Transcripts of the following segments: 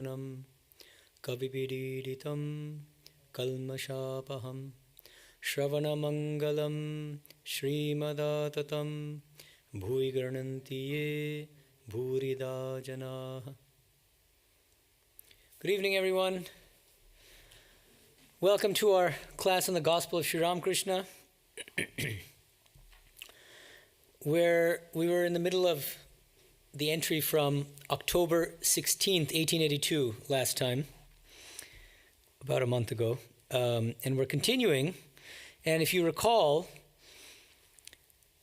Nam Kavipidiritam Kalmashapaham Shravanamangalam Srimadatam Bhui Garanantiye Bhurida Janaha. Good evening, everyone. Welcome to our class on the Gospel of Sri Ramakrishna, where we were in the middle of the entry from October 16th, 1882, last time, about a month ago. And we're continuing. And if you recall,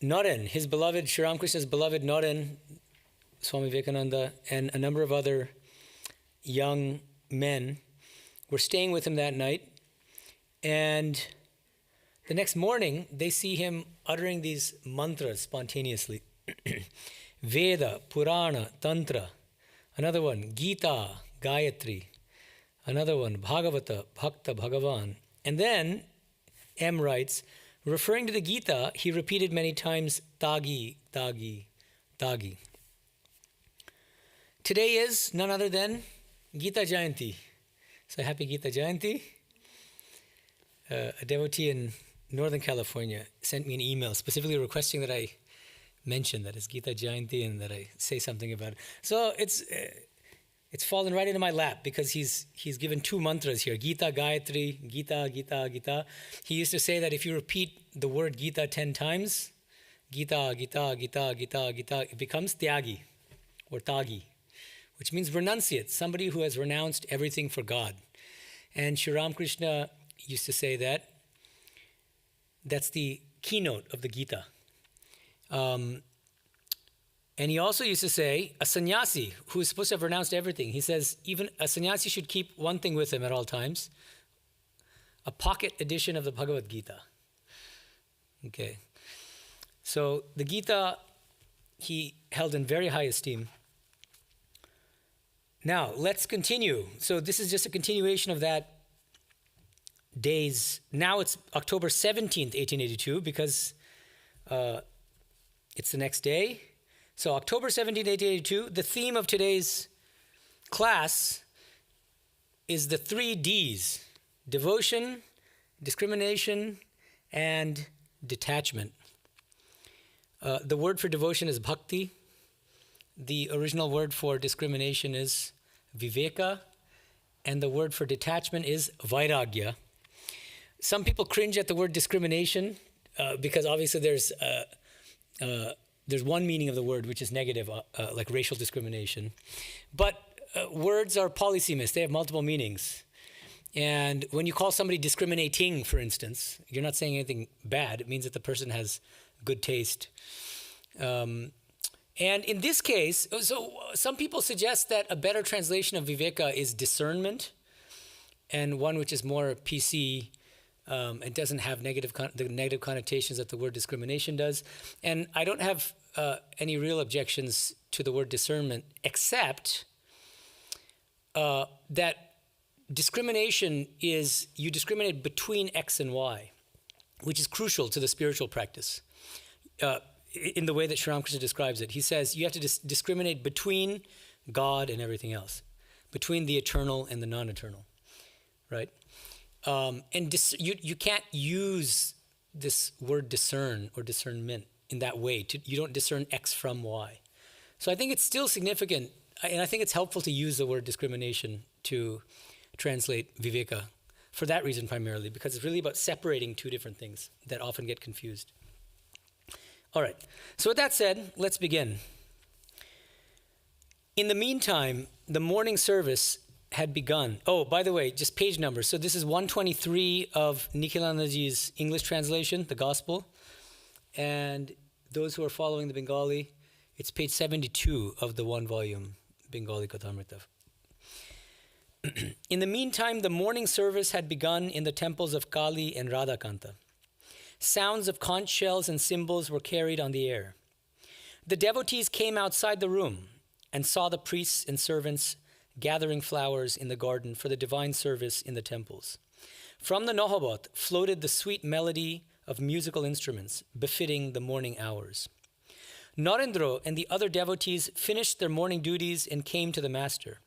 Naren, his beloved, Sri Ramakrishna's beloved Naren, Swami Vivekananda, and a number of other young men were staying with him that night. And the next morning, they see him uttering these mantras spontaneously. Veda, Purana, Tantra. Another one, Gita, Gayatri. Another one, Bhagavata, Bhakta, Bhagavan. And then, M writes, referring to the Gita, he repeated many times, Tagi, Tagi, Tagi. Today is none other than Gita Jayanti. So happy Gita Jayanti. A devotee in Northern California sent me an email specifically requesting that I mention that it's Gita Jayanti and that I say something about it. So it's fallen right into my lap because he's given two mantras here, Gita, Gayatri, Gita, Gita, Gita. He used to say that if you repeat the word Gita 10 times, Gita, Gita, Gita, Gita, Gita, it becomes Tyagi or Tagi, which means renunciate, somebody who has renounced everything for God. And Sri Ramakrishna used to say that that's the keynote of the Gita. And he also used to say, a sannyasi who is supposed to have renounced everything, he says, even a sannyasi should keep one thing with him at all times, a pocket edition of the Bhagavad Gita. Okay. So the Gita he held in very high esteem. Now, let's continue. So this is just a continuation of that day's, now it's October 17th, 1882, because it's the next day. So October 17th, 1882, the theme of today's class is the 3 Ds: devotion, discrimination, and detachment. The word for devotion is bhakti. The original word for discrimination is viveka. And the word for detachment is vairagya. Some people cringe at the word discrimination because obviously there's one meaning of the word which is negative, like racial discrimination. But words are polysemous. They have multiple meanings. And when you call somebody discriminating, for instance, you're not saying anything bad. It means that the person has good taste. And in this case, so some people suggest that a better translation of viveka is discernment, and one which is more PC. It doesn't have the negative connotations that the word discrimination does. And I don't have any real objections to the word discernment, except that discrimination is you discriminate between X and Y, which is crucial to the spiritual practice. In the way that Sri Ramakrishna describes it, he says you have to discriminate between God and everything else, between the eternal and the non-eternal, right? And you can't use this word discern or discernment in that way. You don't discern X from Y. So I think it's still significant, and I think it's helpful to use the word discrimination to translate viveka for that reason primarily, because it's really about separating two different things that often get confused. All right, so with that said, let's begin. In the meantime, the morning service had begun. Oh, by the way, just page numbers. So this is 123 of Nikhilanandaji's English translation, the Gospel. And those who are following the Bengali, it's page 72 of the one volume Bengali Kathamrita. In the meantime, the morning service had begun in the temples of Kali and Radhakanta. Sounds of conch shells and cymbals were carried on the air. The devotees came outside the room and saw the priests and servants gathering flowers in the garden for the divine service in the temples. From the Nohabot floated the sweet melody of musical instruments befitting the morning hours. Narendra and the other devotees finished their morning duties and came to the master.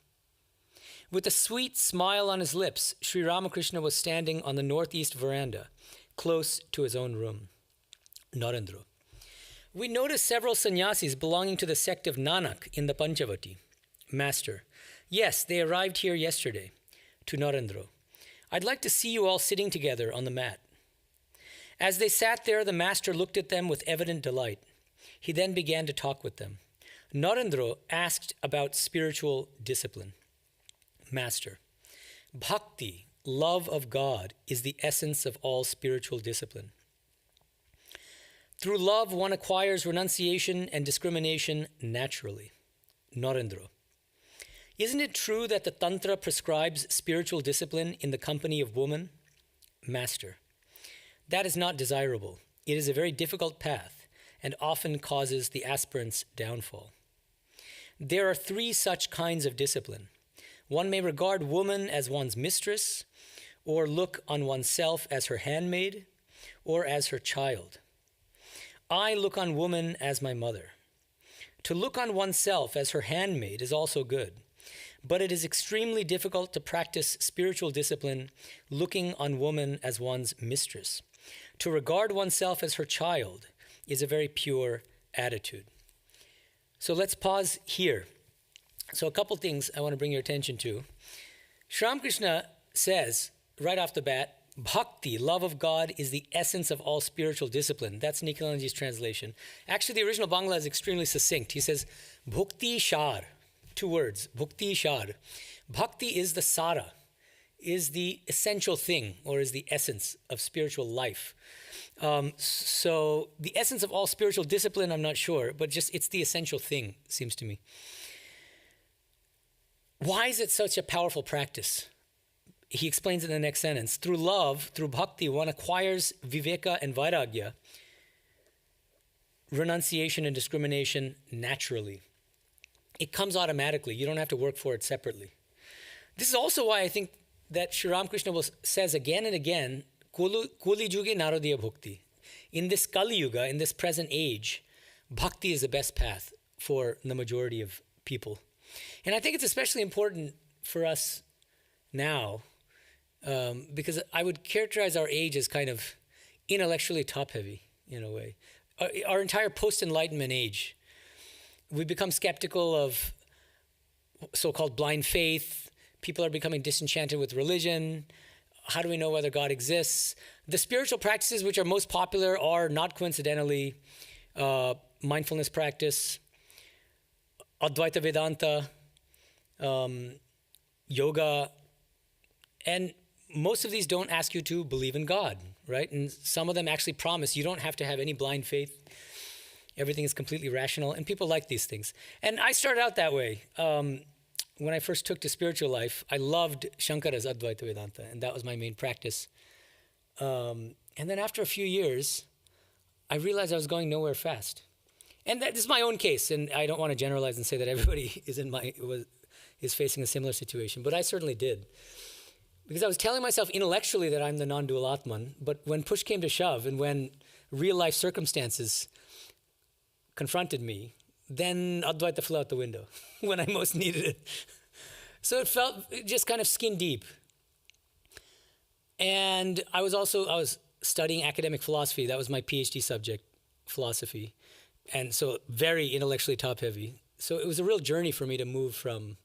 With a sweet smile on his lips, Sri Ramakrishna was standing on the northeast veranda, close to his own room. Narendra. We noticed several sannyasis belonging to the sect of Nanak in the Panchavati. Master. Yes, they arrived here yesterday. To Narendra. I'd like to see you all sitting together on the mat. As they sat there, the master looked at them with evident delight. He then began to talk with them. Narendra asked about spiritual discipline. Master. Bhakti, love of God, is the essence of all spiritual discipline. Through love, one acquires renunciation and discrimination naturally. Narendra. Isn't it true that the Tantra prescribes spiritual discipline in the company of women? Master. That is not desirable. It is a very difficult path and often causes the aspirant's downfall. There are 3 such kinds of discipline. One may regard woman as one's mistress, or look on oneself as her handmaid, or as her child. I look on woman as my mother. To look on oneself as her handmaid is also good, but it is extremely difficult to practice spiritual discipline looking on woman as one's mistress. To regard oneself as her child is a very pure attitude. So let's pause here. So a couple things I want to bring your attention to. Sri Ramakrishna says right off the bat, Bhakti, love of God, is the essence of all spiritual discipline. That's Nikhilanji's translation. Actually, the original Bangla is extremely succinct. He says, Bhukti Shar, 2 words, Bhukti Shar. Bhakti is the sara, is the essential thing, or is the essence of spiritual life. So the essence of all spiritual discipline, I'm not sure, but just it's the essential thing, seems to me. Why is it such a powerful practice? He explains in the next sentence. Through love, through bhakti, one acquires viveka and vairagya, renunciation and discrimination naturally. It comes automatically. You don't have to work for it separately. This is also why I think that Sri Ramakrishna says again and again, Kuli Juge Narodiya Bhakti. In this Kali Yuga, in this present age, bhakti is the best path for the majority of people. And I think it's especially important for us now, because I would characterize our age as kind of intellectually top-heavy in a way. Our entire post-Enlightenment age, we become skeptical of so-called blind faith. People are becoming disenchanted with religion. How do we know whether God exists? The spiritual practices which are most popular are, not coincidentally, mindfulness practice, Advaita Vedanta, yoga, and most of these don't ask you to believe in God, right? And some of them actually promise you don't have to have any blind faith. Everything is completely rational, and people like these things. And I started out that way. When I first took to spiritual life, I loved Shankara's Advaita Vedanta, and that was my main practice. And then after a few years, I realized I was going nowhere fast. And this is my own case, and I don't want to generalize and say that everybody is facing a similar situation, but I certainly did. Because I was telling myself intellectually that I'm the non-dual Atman, but when push came to shove and when real-life circumstances confronted me, then Advaita flew out the window when I most needed it. So it felt just kind of skin deep. And I was studying academic philosophy. That was my PhD subject, philosophy. And so very intellectually top-heavy. So it was a real journey for me to move from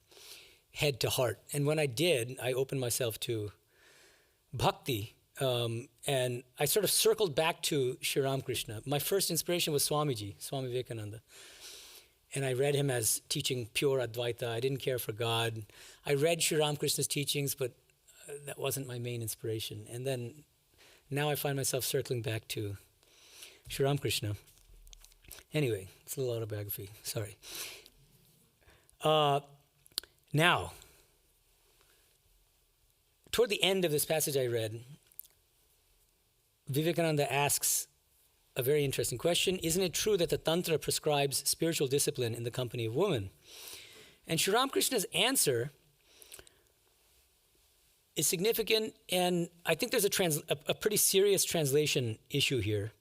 head to heart. And when I did, I opened myself to bhakti. And I sort of circled back to Sri Ramakrishna. My first inspiration was Swamiji, Swami Vivekananda. And I read him as teaching pure Advaita. I didn't care for God. I read Sri Ramakrishna's teachings, but that wasn't my main inspiration. And then now I find myself circling back to Sri Ramakrishna. Anyway, it's a little autobiography, sorry. Now, toward the end of this passage I read, Vivekananda asks a very interesting question. Isn't it true that the Tantra prescribes spiritual discipline in the company of women? And Sri Ramakrishna's answer is significant, and I think there's a pretty serious translation issue here.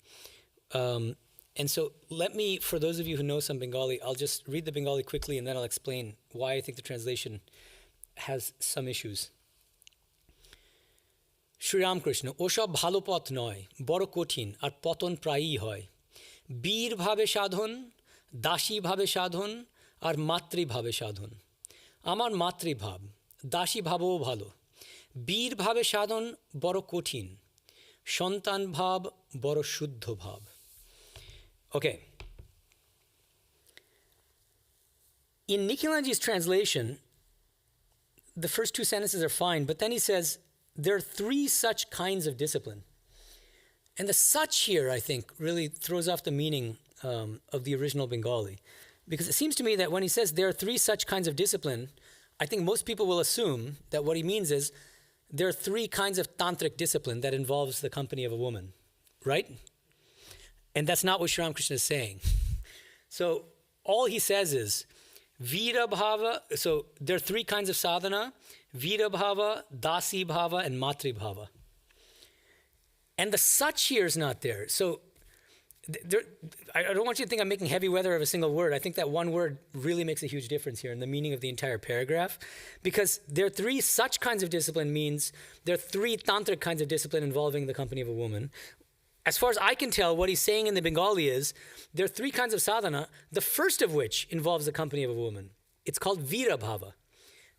And so let me, for those of you who know some Bengali, I'll just read the Bengali quickly and then I'll explain why I think the translation has some issues. Sri Ramakrishna, ওসব ভালো পথ নয়, বড় কঠিন আর পতন প্রায়ই হয়। বীর ভাবে সাধন, দাসী ভাবে সাধন আর মাতৃভাবে সাধন। আমার মাতৃভাব, দাসী ভাবও ভালো। বীর ভাবে সাধন বড় কঠিন, সন্তান ভাব বড় শুদ্ধ ভাব। Okay. In Nikhilanji's translation, the first two sentences are fine, but then he says, there are three such kinds of discipline. And the such here, I think, really throws off the meaning of the original Bengali. Because it seems to me that when he says there are three such kinds of discipline, I think most people will assume that what he means is there are three kinds of tantric discipline that involves the company of a woman, right? And that's not what Sri Ramakrishna is saying. So all he says is, Vira Bhava, so there are three kinds of sadhana, Vira Bhava, Dasi Bhava, and Matri Bhava. And the such here is not there. So I don't want you to think I'm making heavy weather of a single word. I think that one word really makes a huge difference here in the meaning of the entire paragraph. Because there are three such kinds of discipline means there are three tantric kinds of discipline involving the company of a woman. As far as I can tell, what he's saying in the Bengali is there are three kinds of sadhana, the first of which involves the company of a woman. It's called Vira Bhava.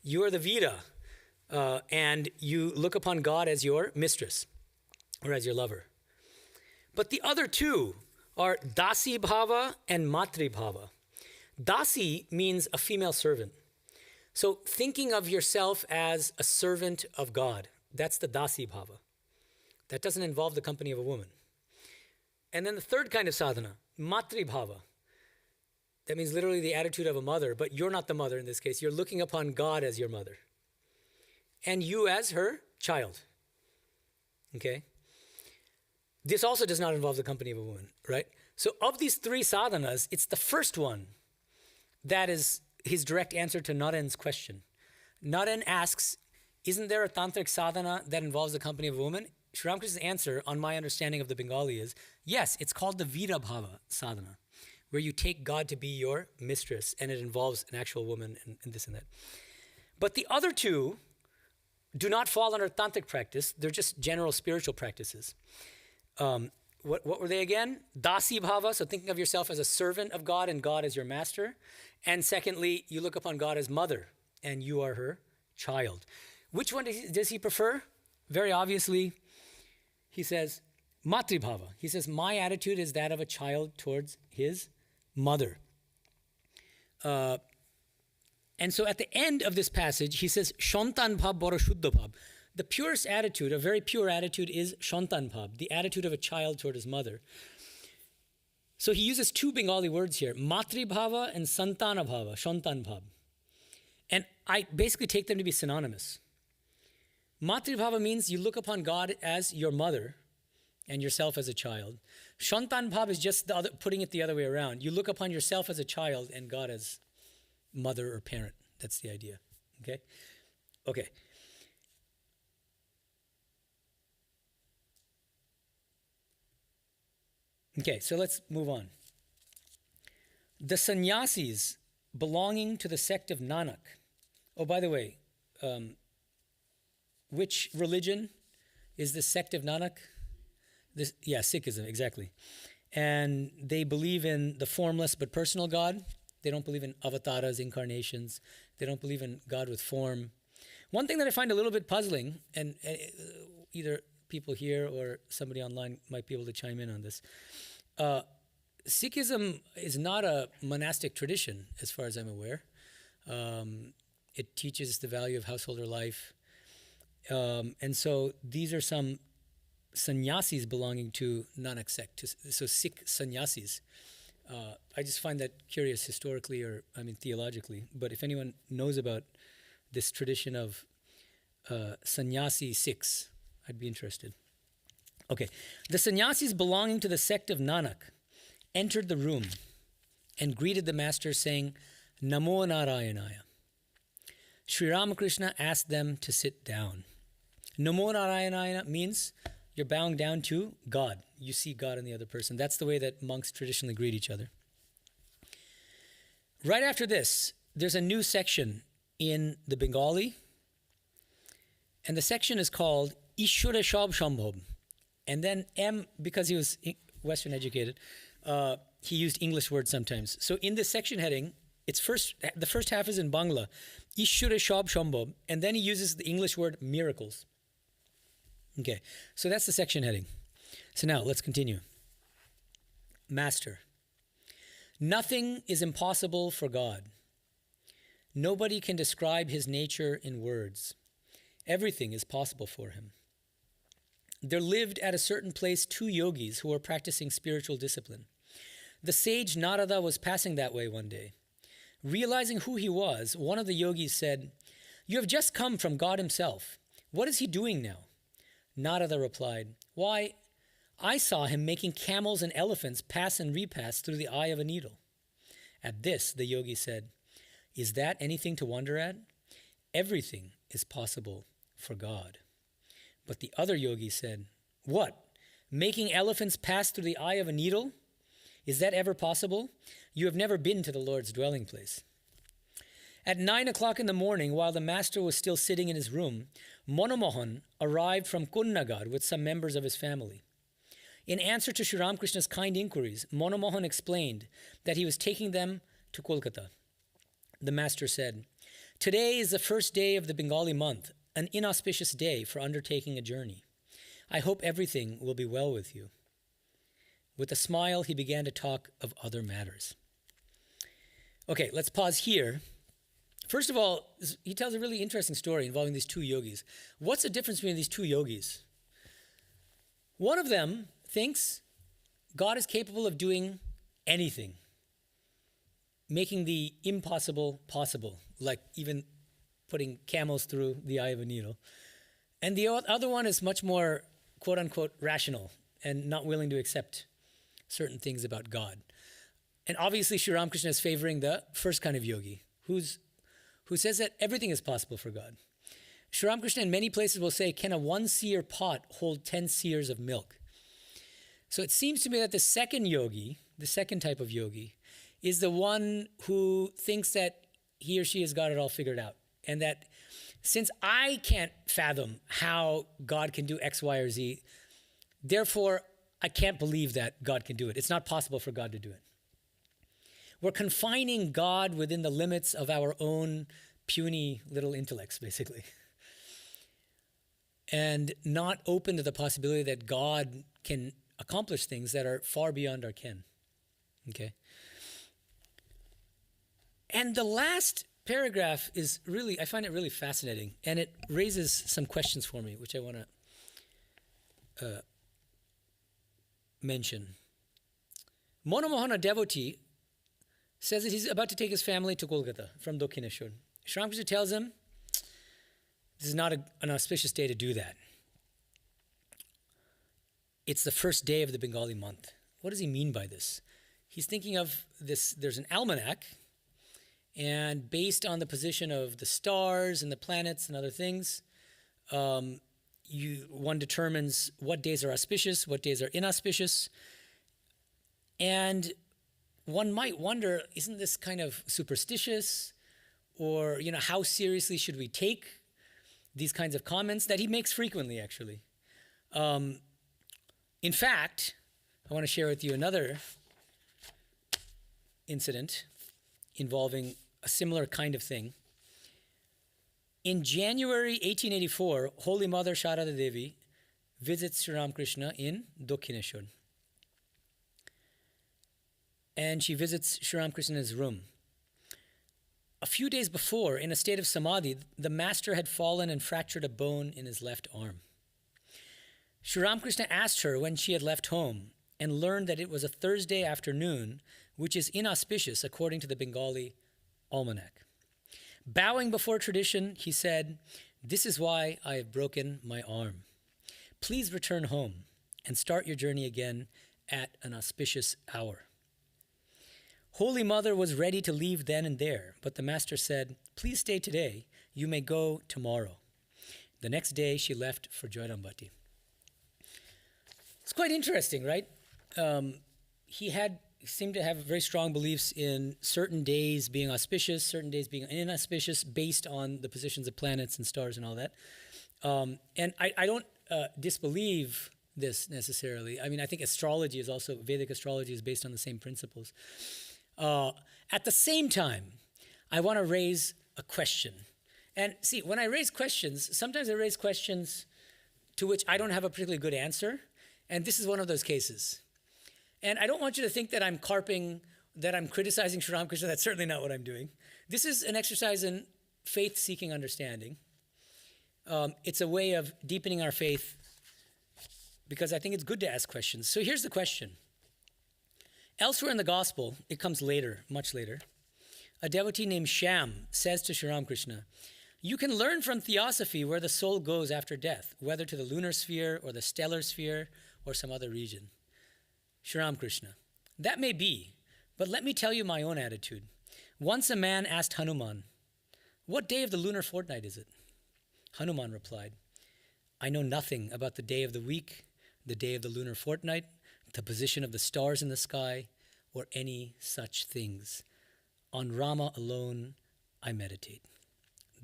You are the Vira, and you look upon God as your mistress or as your lover. But the other two are Dasi Bhava and Matri Bhava. Dasi means a female servant. So thinking of yourself as a servant of God, that's the Dasi Bhava. That doesn't involve the company of a woman. And then the third kind of sadhana, Matri Bhava. That means literally the attitude of a mother, but you're not the mother in this case. You're looking upon God as your mother. And you as her child. Okay? This also does not involve the company of a woman, right? So of these three sadhanas, it's the first one that is his direct answer to Naren's question. Naren asks, isn't there a tantric sadhana that involves the company of a woman? Sri Ramakrishna's answer, on my understanding of the Bengali, is yes, it's called the Vira Bhava sadhana, where you take God to be your mistress, and it involves an actual woman and this and that. But the other two do not fall under tantric practice. They're just general spiritual practices. What were they again? Dasi Bhava, so thinking of yourself as a servant of God and God as your master. And secondly, you look upon God as mother, and you are her child. Which one does he prefer? Very obviously, he says, Matri Bhava. He says, my attitude is that of a child towards his mother. And so at the end of this passage, he says, Shantan Bhav Boro Shuddha Bhav. The purest attitude, a very pure attitude, is Shantan Bhav, the attitude of a child toward his mother. So he uses two Bengali words here, Matri Bhava and Santana Bhava, Shantan Bhav. And I basically take them to be synonymous. Matri Bhava means you look upon God as your mother and yourself as a child. Shantan Bhav is just putting it the other way around. You look upon yourself as a child and God as mother or parent. That's the idea. Okay? Okay. Okay, so let's move on. The sannyasis belonging to the sect of Nanak. Oh, by the way, which religion is the sect of Nanak? Sikhism, exactly. And they believe in the formless but personal God. They don't believe in avatars, incarnations. They don't believe in God with form. One thing that I find a little bit puzzling, and either people here or somebody online might be able to chime in on this. Sikhism is not a monastic tradition, as far as I'm aware. It teaches the value of householder life. And so these are some sannyasis belonging to Nanak sect, so Sikh sannyasis. I just find that curious historically theologically. But if anyone knows about this tradition of sannyasi Sikhs, I'd be interested. Okay, the sannyasis belonging to the sect of Nanak entered the room and greeted the master saying, Namo Narayanaya. Sri Ramakrishna asked them to sit down. Namo Narayanaya means you're bowing down to God. You see God in the other person. That's the way that monks traditionally greet each other. Right after this, there's a new section in the Bengali And the section is called Ishura Shab Shambhab. And then M, because he was Western educated, he used English words sometimes. So in this section heading, the first half is in Bangla, Ishura Shab Shambhab, and then he uses the English word miracles. Okay, so that's the section heading. So now let's continue. Master. Nothing is impossible for God. Nobody can describe his nature in words. Everything is possible for him. There lived at a certain place 2 yogis who were practicing spiritual discipline. The sage Narada was passing that way one day. Realizing who he was, one of the yogis said, "You have just come from God himself. What is he doing now?" Narada replied, "Why, I saw him making camels and elephants pass and repass through the eye of a needle." At this, the yogi said, "Is that anything to wonder at? Everything is possible for God." But the other yogi said, "What? Making elephants pass through the eye of a needle? Is that ever possible? You have never been to the Lord's dwelling place." At 9 o'clock in the morning, while the master was still sitting in his room, Monomohan arrived from Kunnagar with some members of his family. In answer to Sri Ramakrishna's kind inquiries, Monomohan explained that he was taking them to Kolkata. The master said, "Today is the first day of the Bengali month, an inauspicious day for undertaking a journey. I hope everything will be well with you." With a smile, he began to talk of other matters. Okay, let's pause here. First of all, he tells a really interesting story involving these 2 yogis. What's the difference between these 2 yogis? One of them thinks God is capable of doing anything, making the impossible possible, like even putting camels through the eye of a needle. And the other one is much more, quote unquote, rational and not willing to accept certain things about God. And obviously Sri Ramakrishna is favoring the first kind of yogi, who says that everything is possible for God. Sri Ramakrishna in many places will say, "Can a 1-seer pot hold 10 seers of milk?" So it seems to me that the second yogi, the second type of yogi, is the one who thinks that he or she has got it all figured out. And that since I can't fathom how God can do X, Y, or Z, therefore I can't believe that God can do it. It's not possible for God to do it. We're confining God within the limits of our own puny little intellects, basically. And not open to the possibility that God can accomplish things that are far beyond our ken. Okay? And the last paragraph is really, I find it really fascinating, and it raises some questions for me, which I want to mention. Monomohan, a devotee, says that he's about to take his family to Kolkata from Dakshineshwar. Sri Ramakrishna tells him, this is not an auspicious day to do that. It's the first day of the Bengali month. What does he mean by this? He's thinking of this, there's an almanac, and based on the position of the stars and the planets and other things, one determines what days are auspicious, what days are inauspicious. And one might wonder, isn't this kind of superstitious? Or, how seriously should we take these kinds of comments that he makes frequently, actually? In fact, I want to share with you another incident involving a similar kind of thing. In January 1884, Holy Mother Sharada Devi visits Sri Ramakrishna in Dakshineshwar. And she visits Sri Ramakrishna in his room. A few days before, in a state of samadhi, the master had fallen and fractured a bone in his left arm. Sri Ramakrishna asked her when she had left home and learned that it was a Thursday afternoon, which is inauspicious according to the Bengali almanac. Bowing before tradition, he said, "This is why I have broken my arm. Please return home and start your journey again at an auspicious hour." Holy Mother was ready to leave then and there, but the master said, "Please stay today. You may go tomorrow." The next day, she left for Jairambati. It's quite interesting, right? He had seem to have very strong beliefs in certain days being auspicious, certain days being inauspicious, based on the positions of planets and stars and all that. And I don't disbelieve this necessarily. I mean, I think astrology is also, Vedic astrology is based on the same principles. At the same time, I want to raise a question. And see, when I raise questions, sometimes I raise questions to which I don't have a particularly good answer. And this is one of those cases. And I don't want you to think that I'm carping, that I'm criticizing Sri Ramakrishna. That's certainly not what I'm doing. This is an exercise in faith-seeking understanding. It's a way of deepening our faith because I think it's good to ask questions. So here's the question. Elsewhere in the Gospel, it comes later, much later, a devotee named Shyam says to Sri Ramakrishna, you can learn from theosophy where the soul goes after death, whether to the lunar sphere or the stellar sphere or some other region. Sri Ramakrishna, that may be, but let me tell you my own attitude. Once a man asked Hanuman, what day of the lunar fortnight is it? Hanuman replied, I know nothing about the day of the week, the day of the lunar fortnight, the position of the stars in the sky, or any such things. On Rama alone, I meditate.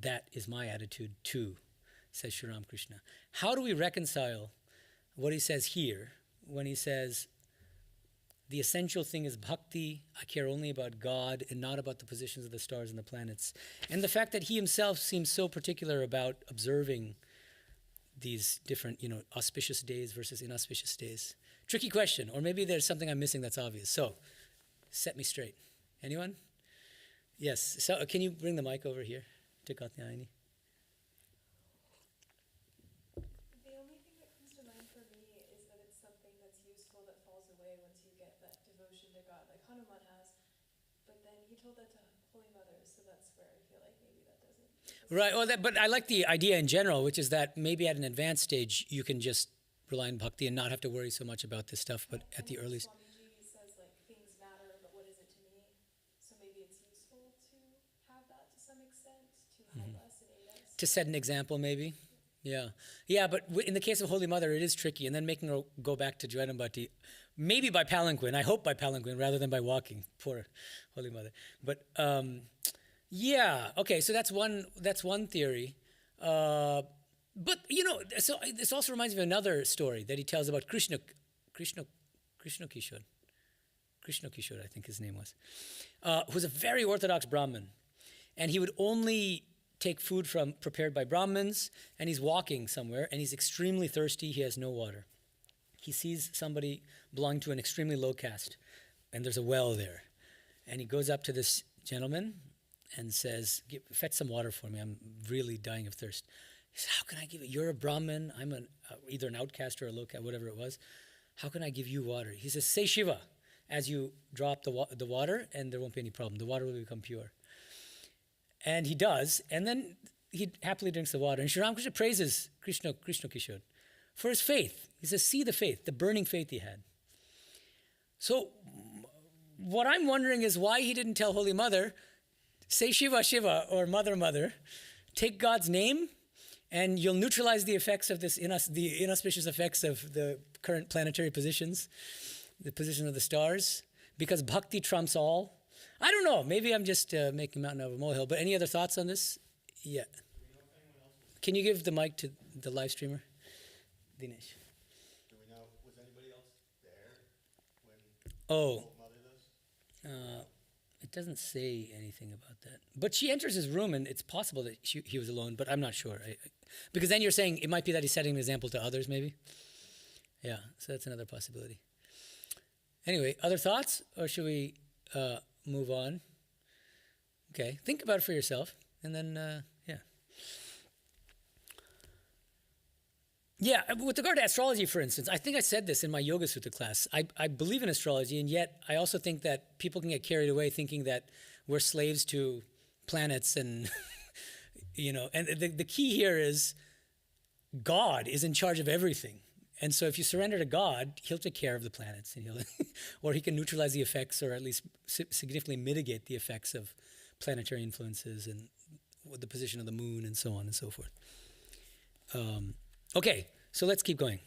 That is my attitude too, says Sri Ramakrishna. How do we reconcile what he says here when he says, the essential thing is bhakti, I care only about God and not about the positions of the stars and the planets, and the fact that he himself seems so particular about observing these different, auspicious days versus inauspicious days? Tricky question, or maybe there's something I'm missing that's obvious. So, set me straight. Anyone? Yes. So, can you bring the mic over here? The only thing that comes to mind for me is that it's something that's useful that falls away once you get that devotion to God, like Hanuman has. But then he told that to Holy Mother, so that's where I feel like maybe that doesn't. Right. Well, but I like the idea in general, which is that maybe at an advanced stage you can just rely on bhakti and not have to worry so much about this stuff. But at the early Swamiji says like things matter, but what is it to me? So maybe it's useful to have that to some extent to help us and aid us. To set an example, maybe. Yeah. But in the case of Holy Mother, it is tricky, and then making her go back to Jwadambati, maybe by palanquin. I hope by palanquin rather than by walking. Poor Holy Mother. But yeah. Okay. So that's one theory. But so this also reminds me of another story that he tells about Krishna Kishore, I think his name was, who was a very orthodox Brahmin, and he would only take food prepared by Brahmins, and he's walking somewhere, and he's extremely thirsty. He has no water. He sees somebody belonging to an extremely low caste, and there's a well there, and he goes up to this gentleman and says, "Fetch some water for me. I'm really dying of thirst." He says, "How can I give it? You're a Brahmin. I'm either an outcast or a low caste, whatever it was. How can I give you water?" He says, "Say Shiva as you drop the water, and there won't be any problem. The water will become pure." And he does, and then he happily drinks the water. And Sri Ramakrishna praises Krishna Kishore for his faith. He says, "See the faith, the burning faith he had." So what I'm wondering is why he didn't tell Holy Mother, "Say Shiva, Shiva," or Mother, Mother. Take God's name, and you'll neutralize the effects of the inauspicious effects of the current planetary positions, the position of the stars, because bhakti trumps all. I don't know. Maybe I'm just making a mountain out of a molehill. But any other thoughts on this? Yeah. Can you give the mic to the live streamer? Dinesh. Do we know, was anybody else there when Mother does? It doesn't say anything about that. But she enters his room, and it's possible that he was alone, but I'm not sure. Because then you're saying it might be that he's setting an example to others, maybe? Yeah, so that's another possibility. Anyway, other thoughts? Or should we move on? Okay, think about it for yourself, and then, yeah. Yeah, with regard to astrology, for instance, I think I said this in my Yoga Sutta class. I believe in astrology, and yet I also think that people can get carried away thinking that we're slaves to planets and, and the key here is God is in charge of everything. And so if you surrender to God, he'll take care of the planets, and or he can neutralize the effects or at least significantly mitigate the effects of planetary influences and the position of the moon and so on and so forth. Okay, so let's keep going.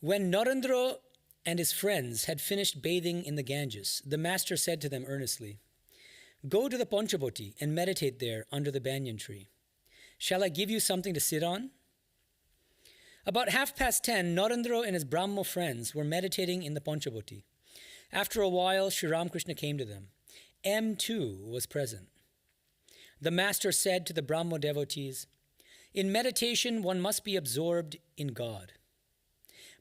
When Narendra and his friends had finished bathing in the Ganges, the master said to them earnestly, "Go to the Panchaboti and meditate there under the banyan tree. Shall I give you something to sit on?" About 10:30, Narendra and his Brahmo friends were meditating in the Panchaboti. After a while, Sri Ramakrishna came to them. M too was present. The master said to the Brahmo devotees, "In meditation, one must be absorbed in God.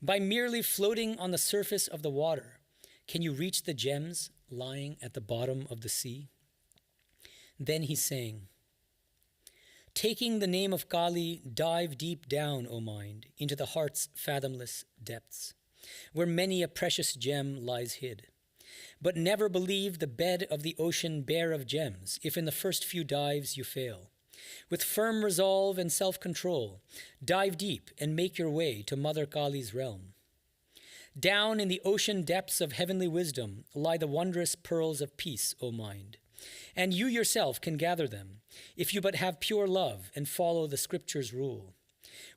By merely floating on the surface of the water, can you reach the gems lying at the bottom of the sea?" Then he sang, "Taking the name of Kali, dive deep down, O mind, into the heart's fathomless depths, where many a precious gem lies hid. But never believe the bed of the ocean bare of gems, if in the first few dives you fail. With firm resolve and self-control, dive deep and make your way to Mother Kali's realm. Down in the ocean depths of heavenly wisdom lie the wondrous pearls of peace, O mind, and you yourself can gather them, if you but have pure love and follow the scripture's rule.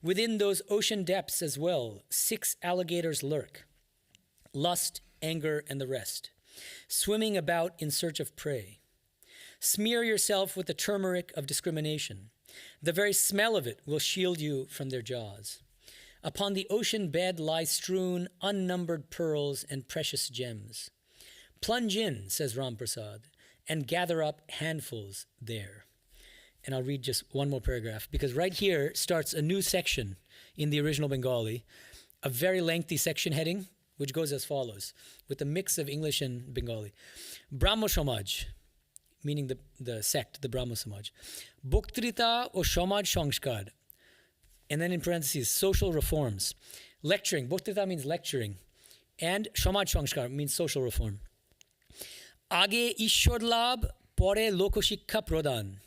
Within those ocean depths as well, 6 alligators lurk, lust, anger, and the rest, swimming about in search of prey. Smear yourself with the turmeric of discrimination. The very smell of it will shield you from their jaws. Upon the ocean bed lie strewn unnumbered pearls and precious gems. Plunge in, says Ram Prasad, and gather up handfuls there." And I'll read just one more paragraph, because right here starts a new section in the original Bengali, a very lengthy section heading, which goes as follows, with a mix of English and Bengali. Brahmo Samaj, meaning the sect, the Brahmo Samaj. Bhaktrita o Samaj Sanskar. And then in parentheses, social reforms. Lecturing, Bhaktrita means lecturing. And Samaj Sanskar means social reform. Age Ishwar Labh, pore Lokoshikha Pradhan.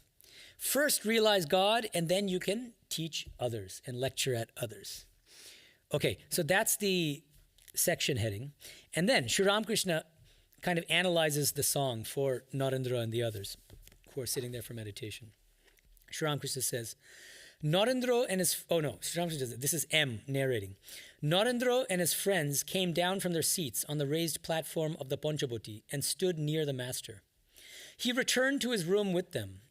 First realize God, and then you can teach others and lecture at others. Okay, so that's the section heading. And then Sri Ramakrishna kind of analyzes the song for Narendra and the others who are sitting there for meditation. Sri Ramakrishna says, Narendra and his, Sri Ramakrishna does it. This is M narrating. Narendra and his friends came down from their seats on the raised platform of the Panchaboti and stood near the master. He returned to his room with them.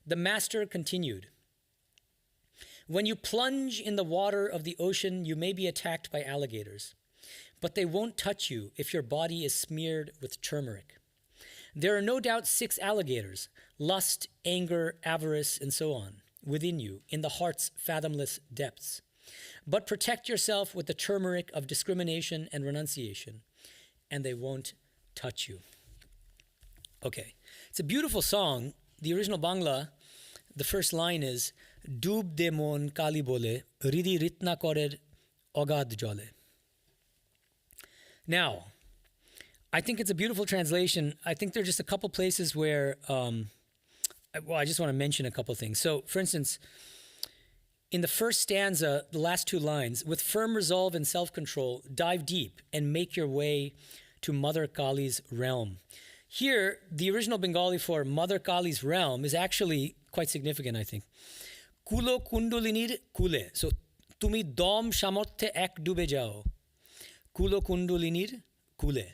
The master continued, "When you plunge in the water of the ocean, you may be attacked by alligators, but they won't touch you if your body is smeared with turmeric. There are no doubt 6 alligators, lust, anger, avarice, and so on, within you in the heart's fathomless depths. But protect yourself with the turmeric of discrimination and renunciation, and they won't touch you." Okay, it's a beautiful song. The original Bangla, the first line is, "Dub de mon kali bole, ridi ritna korer ogad jole." Now, I think it's a beautiful translation. I think there are just a couple places where, I just want to mention a couple things. So, for instance, in the first stanza, the last 2 lines, "With firm resolve and self-control, dive deep and make your way to Mother Kali's realm." Here, the original Bengali for Mother Kali's realm is actually quite significant, I think. Kulo kundulinir kule. So, tumi dom samorthe ek dube jao. Kulo kundulinir kule.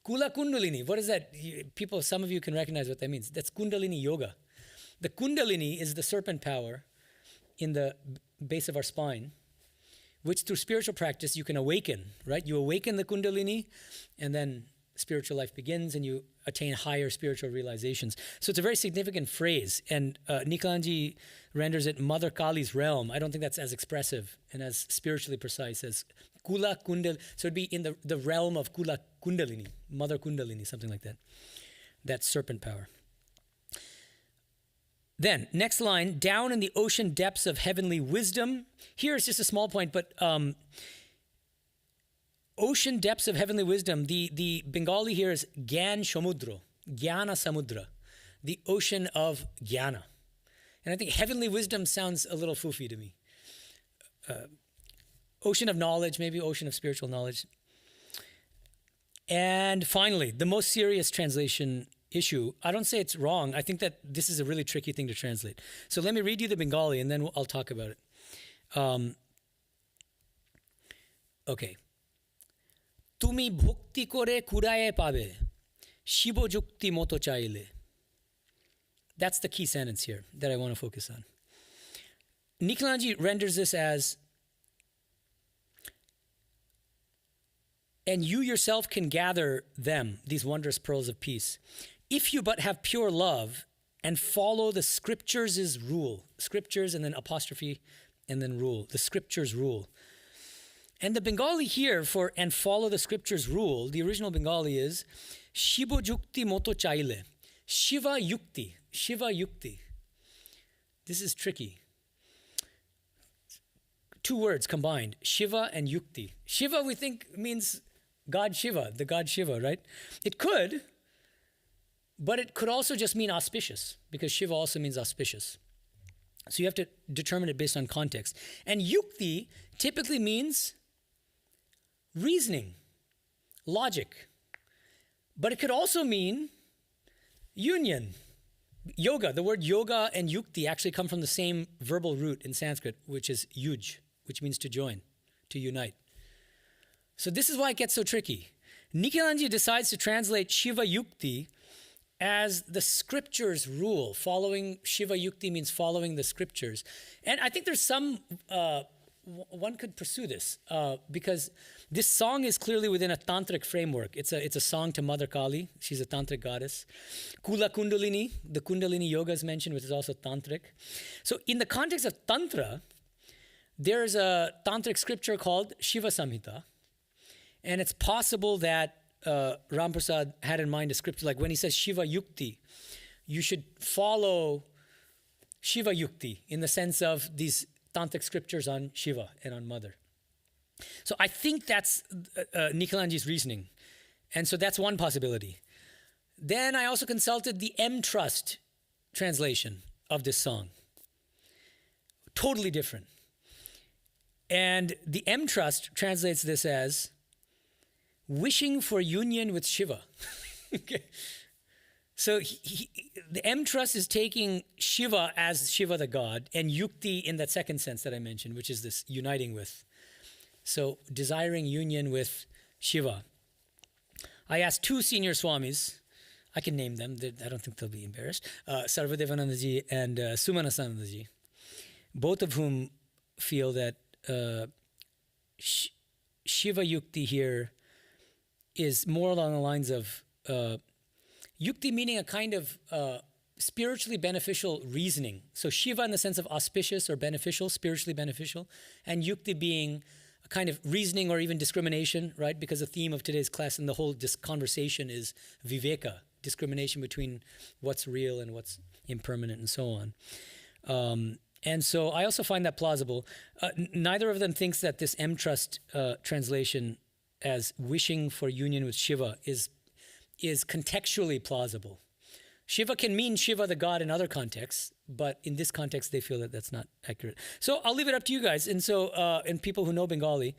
Kula kundalini, what is that? People, some of you can recognize what that means. That's kundalini yoga. The kundalini is the serpent power in the base of our spine, which through spiritual practice you can awaken, right? You awaken the kundalini, and then spiritual life begins and you attain higher spiritual realizations. So it's a very significant phrase, and Nikalanji renders it Mother Kali's realm. I don't think that's as expressive and as spiritually precise as Kula Kundal. So it'd be in the realm of Kula Kundalini, Mother Kundalini, something like that. That's serpent power. Then, next line, "Down in the ocean depths of heavenly wisdom." Here is just a small point, but ocean depths of heavenly wisdom, the Bengali here is Gyan Samudra, Jnana Samudra, the ocean of Jnana. And I think heavenly wisdom sounds a little foofy to me. Ocean of knowledge, maybe ocean of spiritual knowledge. And finally, the most serious translation issue, I don't say it's wrong. I think that this is a really tricky thing to translate. So let me read you the Bengali and then I'll talk about it. Okay. তুমি ভক্তি করে কুড়ায়ে পাবে শিবযুক্তি মতো চাইলে. That's the key sentence here that I want to focus on. Nikhilanji renders this as, and you yourself can gather them, these wondrous pearls of peace, if you but have pure love and follow the scriptures' rule. Scriptures and then apostrophe and then rule. The scriptures' rule. And the Bengali here for and follow the scriptures' rule, the original Bengali is Shiva Yukti Moto Chaile. Shiva Yukti. Shiva Yukti. This is tricky. Two words combined, Shiva and Yukti. Shiva we think means God Shiva, the God Shiva, right? It could, but it could also just mean auspicious, because Shiva also means auspicious. So you have to determine it based on context. And Yukti typically means reasoning, logic. But it could also mean union, yoga. The word yoga and yukti actually come from the same verbal root in Sanskrit, which is yuj, which means to join, to unite. So this is why it gets so tricky. Nikhilanji decides to translate Shiva Yukti as the scriptures rule. Following Shiva Yukti means following the scriptures. And I think there's some, one could pursue this because this song is clearly within a tantric framework. It's a song to Mother Kali. She's a tantric goddess. Kula Kundalini, the Kundalini yoga is mentioned, which is also tantric. So in the context of tantra, there's a tantric scripture called Shiva Samhita. And it's possible that Ram Prasad had in mind a scripture like when he says Shiva Yukti, you should follow Shiva Yukti in the sense of these tantric scriptures on Shiva and on Mother. So I think that's Nikhilanji's reasoning. And so that's one possibility. Then I also consulted the M Trust translation of this song. Totally different. And the M Trust translates this as wishing for union with Shiva. Okay. So the M Trust is taking Shiva as Shiva the God and Yukti in that second sense that I mentioned, which is this uniting with. So desiring union with Shiva. I asked two senior swamis, I can name them, I don't think they'll be embarrassed, Sarvadevanandaji and Sumanasanandaji, both of whom feel that Shiva Yukti here is more along the lines of Yukti meaning a kind of spiritually beneficial reasoning. So Shiva in the sense of auspicious or beneficial, spiritually beneficial, and Yukti being a kind of reasoning or even discrimination, right? Because the theme of today's class and the whole conversation is viveka, discrimination between what's real and what's impermanent and so on. And so I also find that plausible. Neither of them thinks that this M Trust translation as wishing for union with Shiva is contextually plausible. Shiva can mean Shiva the God in other contexts, but in this context they feel that that's not accurate. So I'll leave it up to you guys. And so, and people who know Bengali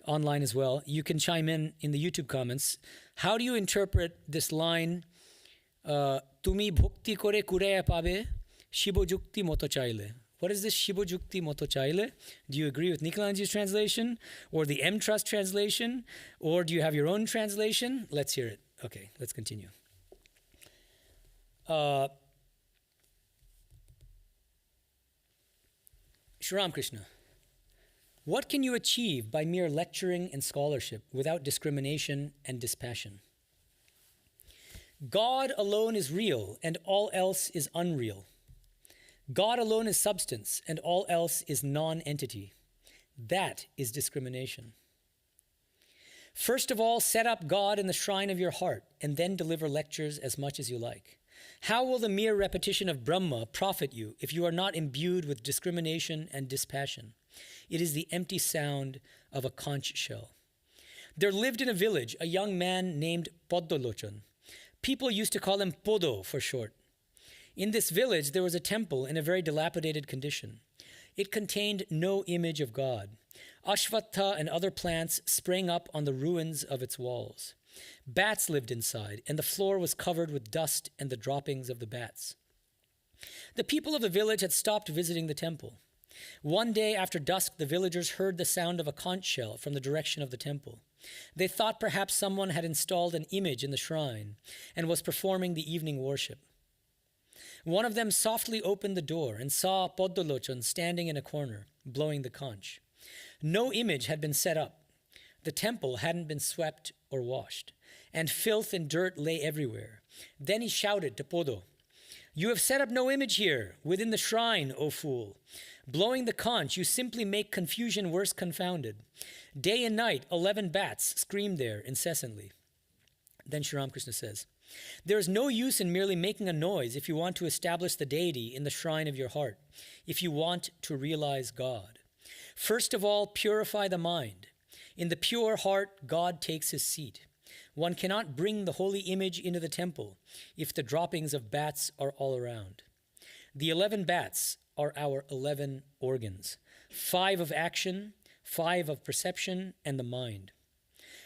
online as well, you can chime in the YouTube comments. How do you interpret this line, Tumi bhakti kore kuraya pabe, Shibo jukti moto chaile? What is this Shibo jukti moto chaile? Do you agree with Nikhilanji's translation or the M Trust translation? Or do you have your own translation? Let's hear it. Okay, let's continue. Sri Ramakrishna, what can you achieve by mere lecturing and scholarship without discrimination and dispassion? God alone is real and all else is unreal. God alone is substance and all else is non-entity. That is discrimination. First of all, set up God in the shrine of your heart and then deliver lectures as much as you like. How will the mere repetition of Brahma profit you if you are not imbued with discrimination and dispassion? It is the empty sound of a conch shell. There lived in a village a young man named Poddolochan. People used to call him Podo for short. In this village, there was a temple in a very dilapidated condition. It contained no image of God. Ashvatha and other plants sprang up on the ruins of its walls. Bats lived inside, and the floor was covered with dust and the droppings of the bats. The people of the village had stopped visiting the temple. One day after dusk, the villagers heard the sound of a conch shell from the direction of the temple. They thought perhaps someone had installed an image in the shrine and was performing the evening worship. One of them softly opened the door and saw Poddolochon standing in a corner, blowing the conch. No image had been set up. The temple hadn't been swept or washed, and filth and dirt lay everywhere. Then he shouted to Podo, "You have set up no image here, within the shrine, O fool. Blowing the conch, you simply make confusion worse confounded. Day and night, 11 bats scream there incessantly." Then Sri Ramakrishna says, "There is no use in merely making a noise if you want to establish the deity in the shrine of your heart, if you want to realize God. First of all, purify the mind. In the pure heart, God takes his seat. One cannot bring the holy image into the temple if the droppings of bats are all around. The 11 bats are our 11 organs, 5 of action, 5 of perception, and the mind.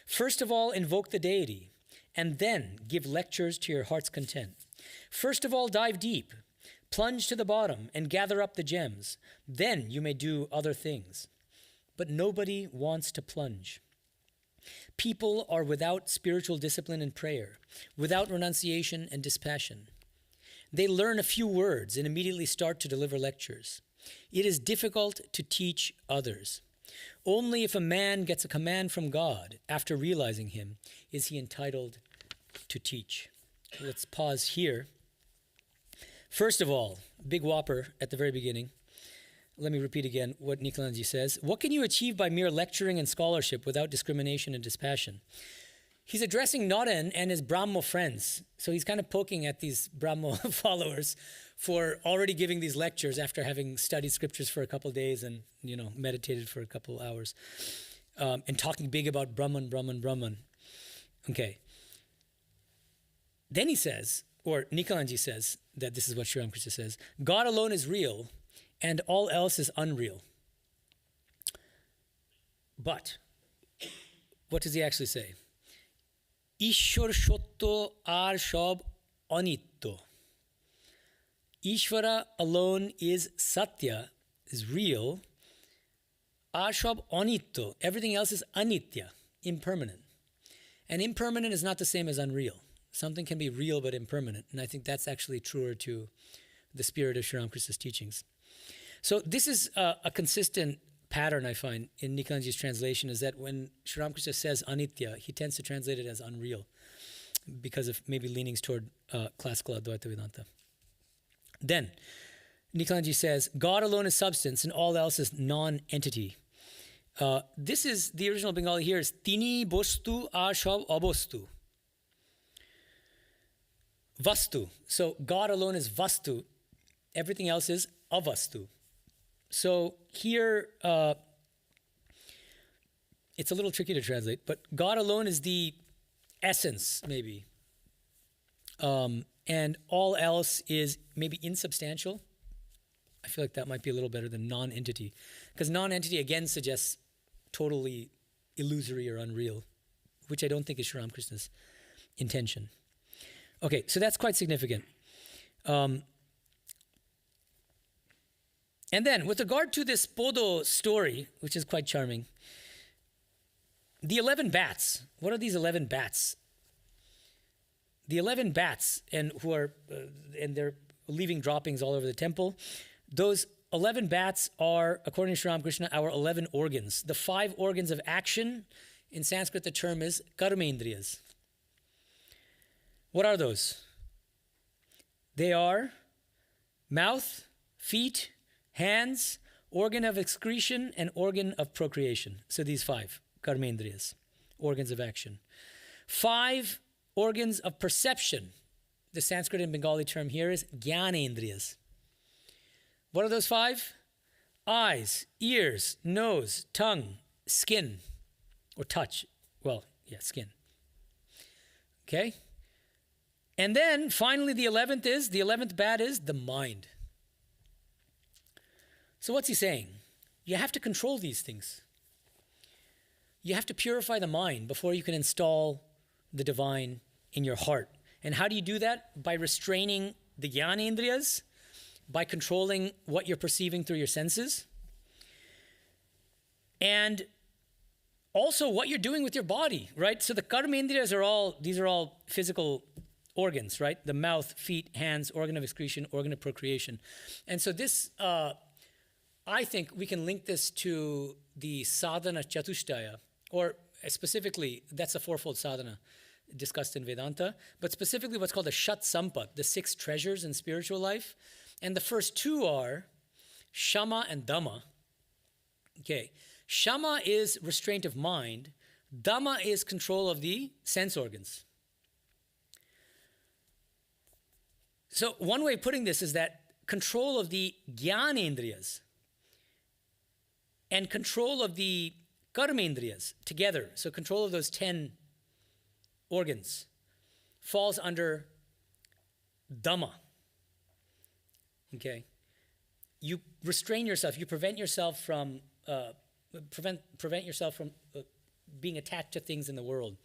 First of all, invoke the deity, and then give lectures to your heart's content. First of all, dive deep, plunge to the bottom, and gather up the gems. Then you may do other things. But nobody wants to plunge. People are without spiritual discipline and prayer, without renunciation and dispassion. They learn a few words and immediately start to deliver lectures. It is difficult to teach others. Only if a man gets a command from God after realizing him is he entitled to teach." Let's pause here. First of all, big whopper at the very beginning. Let me repeat again what Nikalanji says. What can you achieve by mere lecturing and scholarship without discrimination and dispassion? He's addressing Naran and his Brahmo friends. So he's kind of poking at these Brahmo followers for already giving these lectures after having studied scriptures for a couple of days and, meditated for a couple of hours. And talking big about Brahman, Brahman, Brahman. Okay. Then he says, or Nikalanji says, that this is what Sri Ramakrishna says, God alone is real, and all else is unreal. But, what does he actually say? Ishwar shotto ar shob anitto. Ishvara alone is satya, is real. Ar shob anitto. Everything else is anitya, impermanent. And impermanent is not the same as unreal. Something can be real but impermanent. And I think that's actually truer to the spirit of Sri Ramakrishna's teachings. So this is a consistent pattern I find in Nikalanji's translation, is that when Sri Ramakrishna says anitya, he tends to translate it as unreal because of maybe leanings toward classical Advaita Vedanta. Then Nikalanji says, God alone is substance and all else is non-entity. This is, the original Bengali here is Tini bostu ashav abostu. Vastu. So God alone is vastu. Everything else is avastu. So here, it's a little tricky to translate, but God alone is the essence, maybe. And all else is maybe insubstantial. I feel like that might be a little better than non-entity. Because non-entity, again, suggests totally illusory or unreal, which I don't think is Sri Ramakrishna's intention. Okay, so that's quite significant. And then, with regard to this Podo story, which is quite charming, the 11 bats, what are these 11 bats? The 11 bats, and they're leaving droppings all over the temple. Those 11 bats are, according to Sri Ramakrishna, our 11 organs. The 5 organs of action, in Sanskrit the term is karmendriyas. What are those? They are mouth, feet, hands, organ of excretion, and organ of procreation. So these 5, karmendriyas, organs of action. 5 organs of perception. The Sanskrit and Bengali term here is jnanendriyas. What are those 5? Eyes, ears, nose, tongue, skin, or touch. Well, yeah, skin. Okay? And then, finally, the 11th bat is the mind. So what's he saying? You have to control these things. You have to purify the mind before you can install the divine in your heart. And how do you do that? By restraining the jnanendriyas, by controlling what you're perceiving through your senses. And also what you're doing with your body, right? So the karmendriyas these are all physical organs, right? The mouth, feet, hands, organ of excretion, organ of procreation. And so this, I think we can link this to the sadhana chatushtaya, or specifically, that's a fourfold sadhana discussed in Vedanta, but specifically what's called the Shat Sampat, the 6 treasures in spiritual life. And the first 2 are Shama and Dhamma. Okay, Shama is restraint of mind. Dhamma is control of the sense organs. So one way of putting this is that control of the jnanendriyas and control of the karmendriyas together, so control of those 10 organs, falls under Dhamma. Okay? You restrain yourself, you prevent yourself from being attached to things in the world.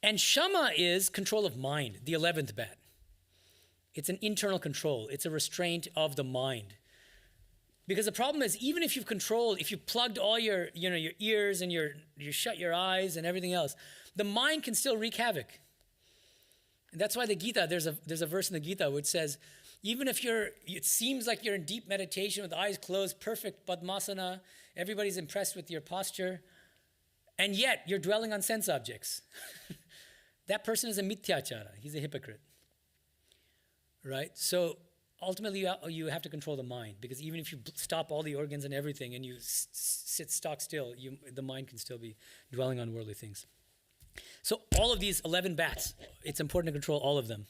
And Shama is control of mind, the 11th bat. It's an internal control. It's a restraint of the mind. Because the problem is, even if if you plugged all your ears and you shut your eyes and everything else, the mind can still wreak havoc. And that's why the Gita, there's a verse in the Gita which says, even if it seems like you're in deep meditation with eyes closed, perfect padmasana, everybody's impressed with your posture, and yet you're dwelling on sense objects. That person is a mithyachara. He's a hypocrite. Right? So ultimately you have to control the mind, because even if you stop all the organs and everything and you sit stock still, the mind can still be dwelling on worldly things. So all of these 11 bats, it's important to control all of them.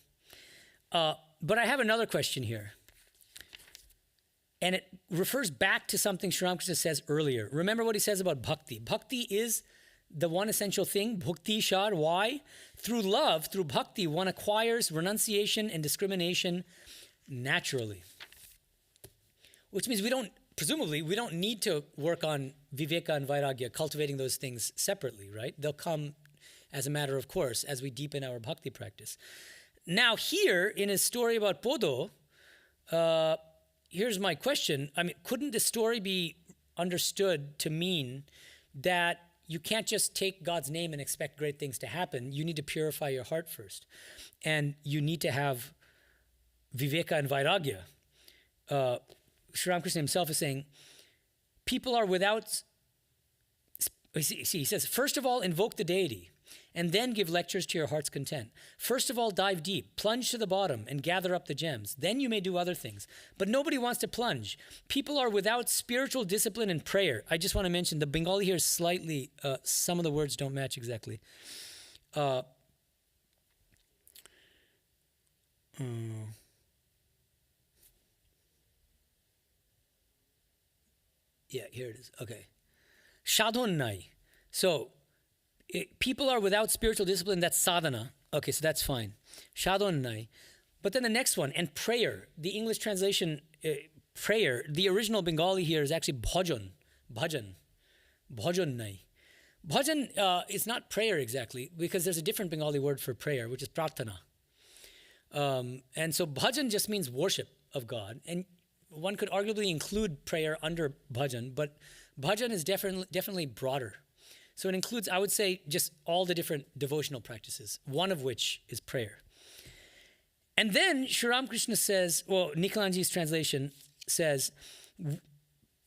But I have another question here. And it refers back to something Sri Ramakrishna says earlier. Remember what he says about bhakti. Bhakti is the one essential thing, bhukti shar. Why? Through love, through bhakti, one acquires renunciation and discrimination naturally. Which means we don't need to work on viveka and vairagya, cultivating those things separately, right? They'll come as a matter of course as we deepen our bhakti practice. Now here, in his story about Podo, here's my question. I mean, couldn't the story be understood to mean that you can't just take God's name and expect great things to happen? You need to purify your heart first. And you need to have viveka and vairagya. Sri Ramakrishna himself is saying, people are without... he says, first of all, invoke the deity, and then give lectures to your heart's content. First of all, dive deep, plunge to the bottom, and gather up the gems. Then you may do other things. But nobody wants to plunge. People are without spiritual discipline and prayer. I just want to mention, the Bengali here is slightly, some of the words don't match exactly. Yeah, here it is. Okay. Shadhonnai. So, people are without spiritual discipline, that's sadhana. Okay, so that's fine. Shadhonnai. But then the next one, and prayer. The English translation, prayer, the original Bengali here is actually bhajan. Bhajannai. Bhajan is not prayer exactly, because there's a different Bengali word for prayer, which is prarthana. And so bhajan just means worship of God. And one could arguably include prayer under bhajan, but bhajan is definitely broader. So it includes, I would say, just all the different devotional practices, one of which is prayer. And then Sri Ramakrishna says, well, Nikalanji's translation says,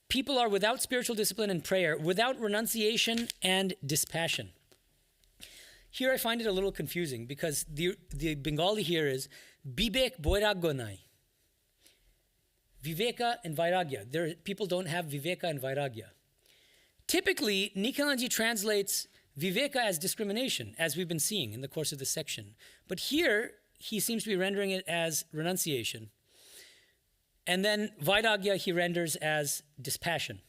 people are without spiritual discipline and prayer, without renunciation and dispassion. Here I find it a little confusing, because the Bengali here is Bibek Boiraggonai. Viveka and Vairagya. People don't have Viveka and Vairagya. Typically, Nikalanji translates Viveka as discrimination, as we've been seeing in the course of this section. But here, he seems to be rendering it as renunciation. And then Vairagya he renders as dispassion.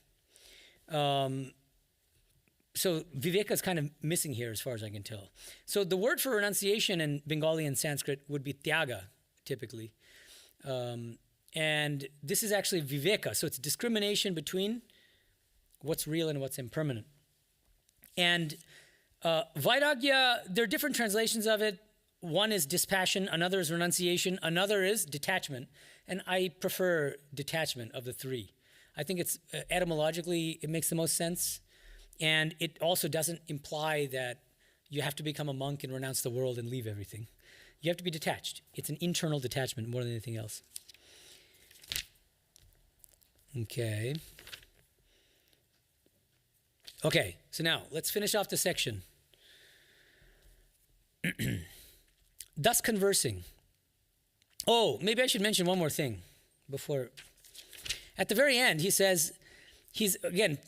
So Viveka is kind of missing here as far as I can tell. So the word for renunciation in Bengali and Sanskrit would be tyaga, typically. And this is actually viveka, so it's discrimination between what's real and what's impermanent. And vairagya, there are different translations of it. One is dispassion, another is renunciation, another is detachment. And I prefer detachment of the three. I think it's etymologically, it makes the most sense. And it also doesn't imply that you have to become a monk and renounce the world and leave everything. You have to be detached. It's an internal detachment more than anything else. Okay. Okay, so now let's finish off the section. Thus conversing. Oh, maybe I should mention one more thing before. At the very end, he says, he's again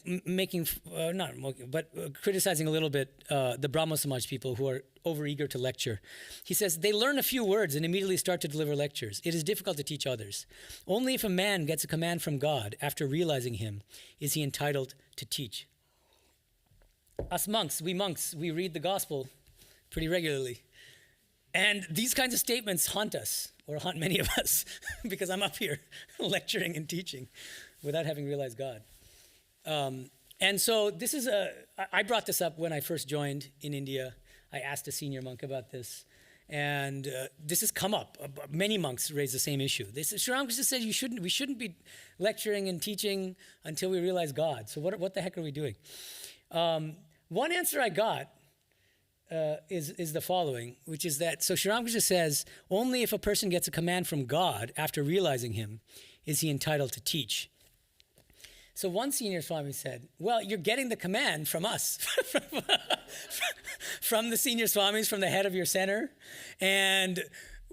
criticizing a little bit the Brahmo Samaj people who are overeager to lecture. He says, they learn a few words and immediately start to deliver lectures. It is difficult to teach others. Only if a man gets a command from God after realizing him is he entitled to teach. Us monks, we read the gospel pretty regularly. And these kinds of statements haunt us, or haunt many of us, because I'm up here lecturing and teaching without having realized God. And so this is I brought this up when I first joined in India. I asked a senior monk about this. And this has come up. Many monks raise the same issue. Sri Ramakrishna said we shouldn't be lecturing and teaching until we realize God. So what the heck are we doing? One answer I got is the following, which is that, so Sri Ramakrishna says, only if a person gets a command from God after realizing him is he entitled to teach. So one senior Swami said, well, you're getting the command from us, from the senior Swamis, from the head of your center, and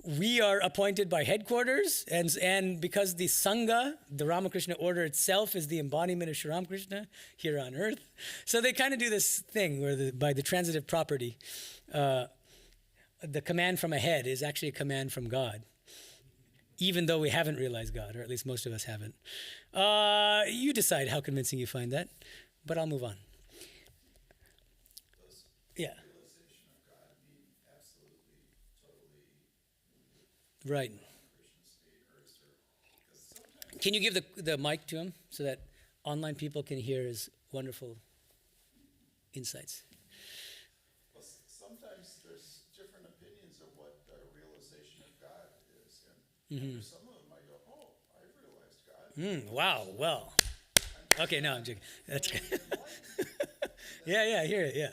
we are appointed by headquarters, and because the Sangha, the Ramakrishna order itself, is the embodiment of Sri Ramakrishna here on earth. So they kind of do this thing where by the transitive property, the command from a head is actually a command from God, even though we haven't realized God, or at least most of us haven't. You decide how convincing you find that, but I'll move on. Yeah. Right. Can you give the mic to him so that online people can hear his wonderful insights? Well, sometimes there's different opinions of what the realization of God is. And for some of them, I go, oh, I've realized God. Wow, well. Okay, no, I'm joking. That's good. Yeah, I hear it, yeah.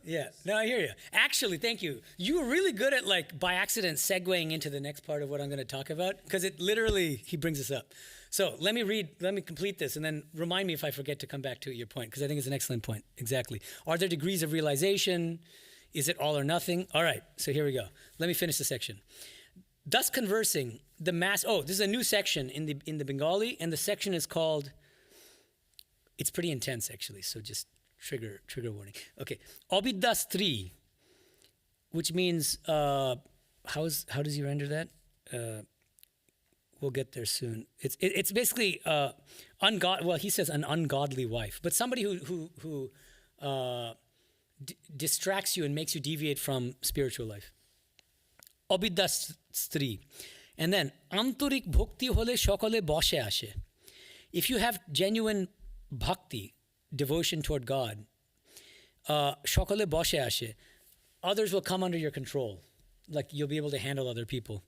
Yeah, no, I hear you. Actually, thank you. You were really good at, by accident, segueing into the next part of what I'm going to talk about, because it literally, he brings us up. So let me complete this, and then remind me if I forget to come back to your point, because I think it's an excellent point. Exactly. Are there degrees of realization? Is it all or nothing? All right, so here we go. Let me finish the section. Thus conversing, this is a new section in the Bengali, and the section is called, it's pretty intense, actually, so just trigger warning. Okay, Abidda Stri, which means how does he render that? We'll get there soon. It's basically he says an ungodly wife, but somebody who distracts you and makes you deviate from spiritual life. Abidda Stri, and then antarik bhakti hole shokole boshe ashe. If you have genuine bhakti, devotion toward God, shokole boshe ashe, others will come under your control. Like you'll be able to handle other people.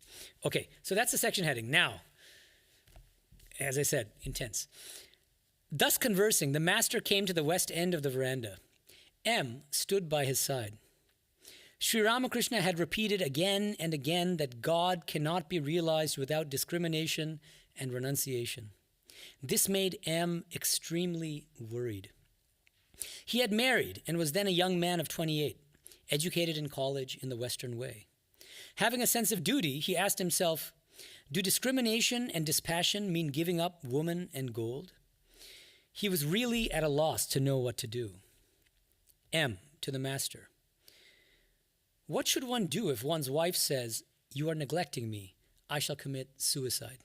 Okay, so that's the section heading. Now, as I said, intense. Thus conversing, the master came to the west end of the veranda. M stood by his side. Sri Ramakrishna had repeated again and again that God cannot be realized without discrimination and renunciation. This made M extremely worried. He had married and was then a young man of 28, educated in college in the Western way. Having a sense of duty, he asked himself, do discrimination and dispassion mean giving up woman and gold? He was really at a loss to know what to do. M to the master. What should one do if one's wife says, you are neglecting me, I shall commit suicide?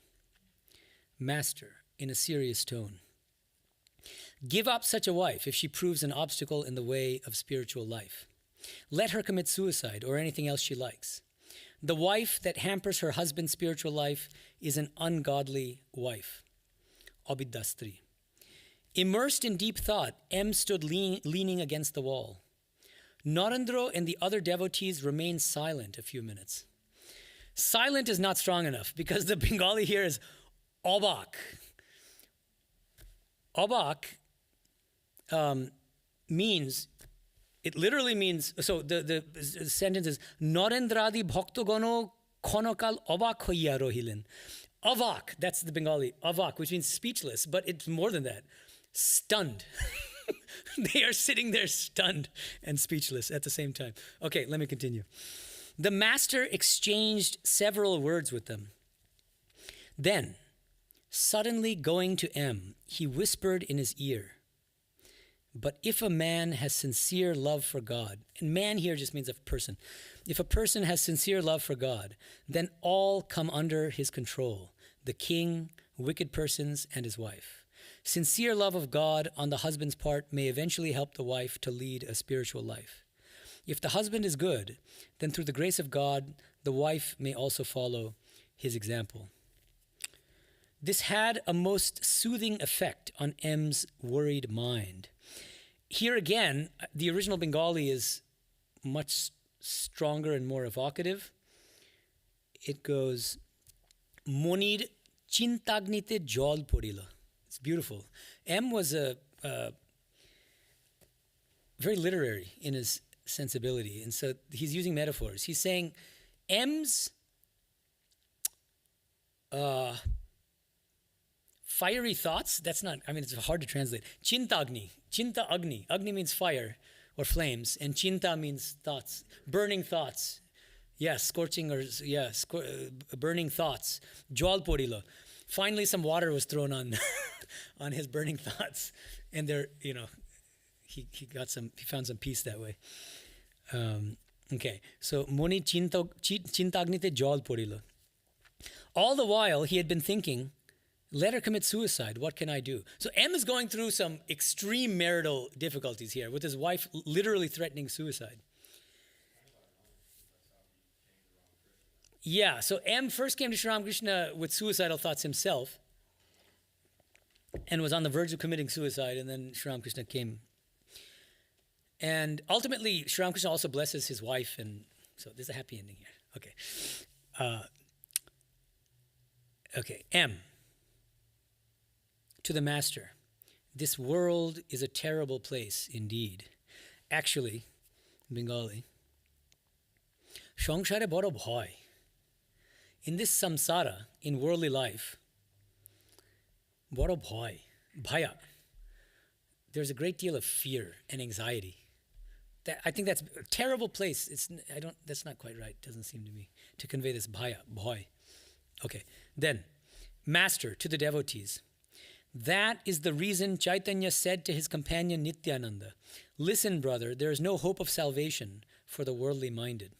Master, in a serious tone. Give up such a wife if she proves an obstacle in the way of spiritual life. Let her commit suicide or anything else she likes. The wife that hampers her husband's spiritual life is an ungodly wife. Abidda Stri. Immersed in deep thought, M stood leaning against the wall. Narendra and the other devotees remained silent a few minutes. Silent is not strong enough because the Bengali here is obak. Abak means, it literally means, so the sentence is, Narendradi bhaktogono khonokal abak hoiya rohilen. Avak, that's the Bengali, avak, which means speechless, but it's more than that. Stunned. They are sitting there stunned and speechless at the same time. Okay, let me continue. The master exchanged several words with them. Then, suddenly going to M, he whispered in his ear, but if a man has sincere love for God, and man here just means a person. If a person has sincere love for God, then all come under his control, the king, wicked persons, and his wife. Sincere love of God on the husband's part may eventually help the wife to lead a spiritual life. If the husband is good, then through the grace of God, the wife may also follow his example. This had a most soothing effect on M's worried mind. Here again, the original Bengali is much stronger and more evocative. It goes, Monir chintagnite jol porila. It's beautiful. M was very literary in his sensibility, and so he's using metaphors. He's saying M's fiery thoughts, that's not, it's hard to translate. Chintagni, chinta agni. Agni means fire or flames, and chinta means thoughts, burning thoughts. Yes, scorching or, burning thoughts. Jwal porila. Finally, some water was thrown on on his burning thoughts, and there, he found some peace that way. Okay, so Moni chintagnite jal porila. All the while, he had been thinking, let her commit suicide. What can I do? So M is going through some extreme marital difficulties here, with his wife literally threatening suicide. Yeah, so M first came to Sri Ramakrishna with suicidal thoughts himself and was on the verge of committing suicide, and then Sri Ramakrishna came. And ultimately, Sri Ramakrishna also blesses his wife, and so there's a happy ending here. Okay. M. To the master, this world is a terrible place indeed. Actually, Bengali, সংসারে বড় ভয়. In this samsara, in worldly life, বড় ভয়, bhaya, there's a great deal of fear and anxiety. I think that's a terrible place. That's not quite right. Doesn't seem to me to convey this bhaya, bhoy. Okay, then, master to the devotees. That is the reason Chaitanya said to his companion Nityananda, listen, brother, there is no hope of salvation for the worldly minded.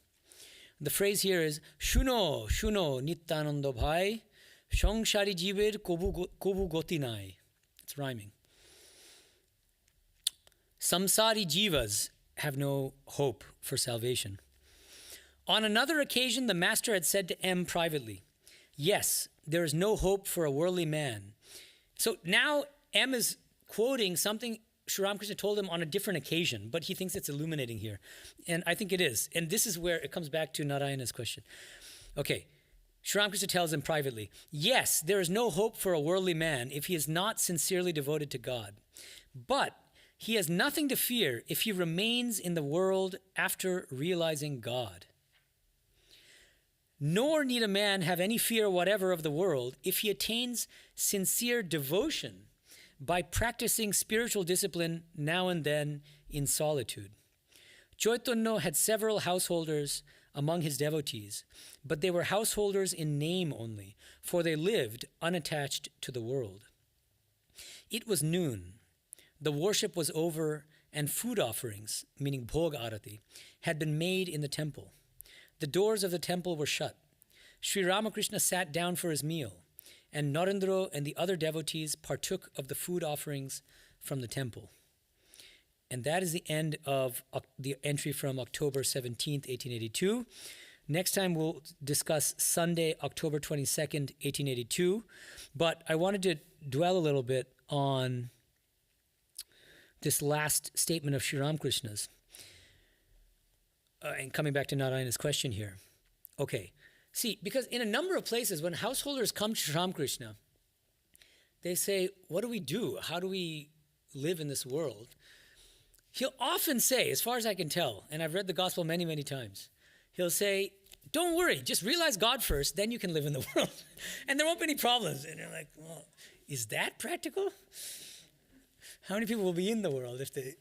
The phrase here is, Shuno, Shuno, Nityananda bhai, Shongshari jiver kobu goti nai. It's rhyming. Samsari jivas have no hope for salvation. On another occasion, the master had said to M privately, yes, there is no hope for a worldly man. So now M is quoting something Sri Ramakrishna told him on a different occasion, but he thinks it's illuminating here. And I think it is. And this is where it comes back to Narayana's question. Okay, Sri Ramakrishna tells him privately, yes, there is no hope for a worldly man if he is not sincerely devoted to God. But he has nothing to fear if he remains in the world after realizing God. Nor need a man have any fear whatever of the world if he attains sincere devotion by practicing spiritual discipline now and then in solitude. Chaitanya had several householders among his devotees, but they were householders in name only, for they lived unattached to the world. It was noon. The worship was over, and food offerings, meaning bhog arati, had been made in the temple. The doors of the temple were shut. Sri Ramakrishna sat down for his meal, and Narendra and the other devotees partook of the food offerings from the temple. And that is the end of the entry from October 17th, 1882. Next time we'll discuss Sunday, October 22nd, 1882. But I wanted to dwell a little bit on this last statement of Sri Ramakrishna's. And coming back to Narayana's question here. Okay, see, because in a number of places when householders come to Sri Ramakrishna, they say, what do we do? How do we live in this world? He'll often say, as far as I can tell, and I've read the gospel many, many times, he'll say, don't worry, just realize God first, then you can live in the world. And there won't be any problems. And you're like, well, is that practical? How many people will be in the world if they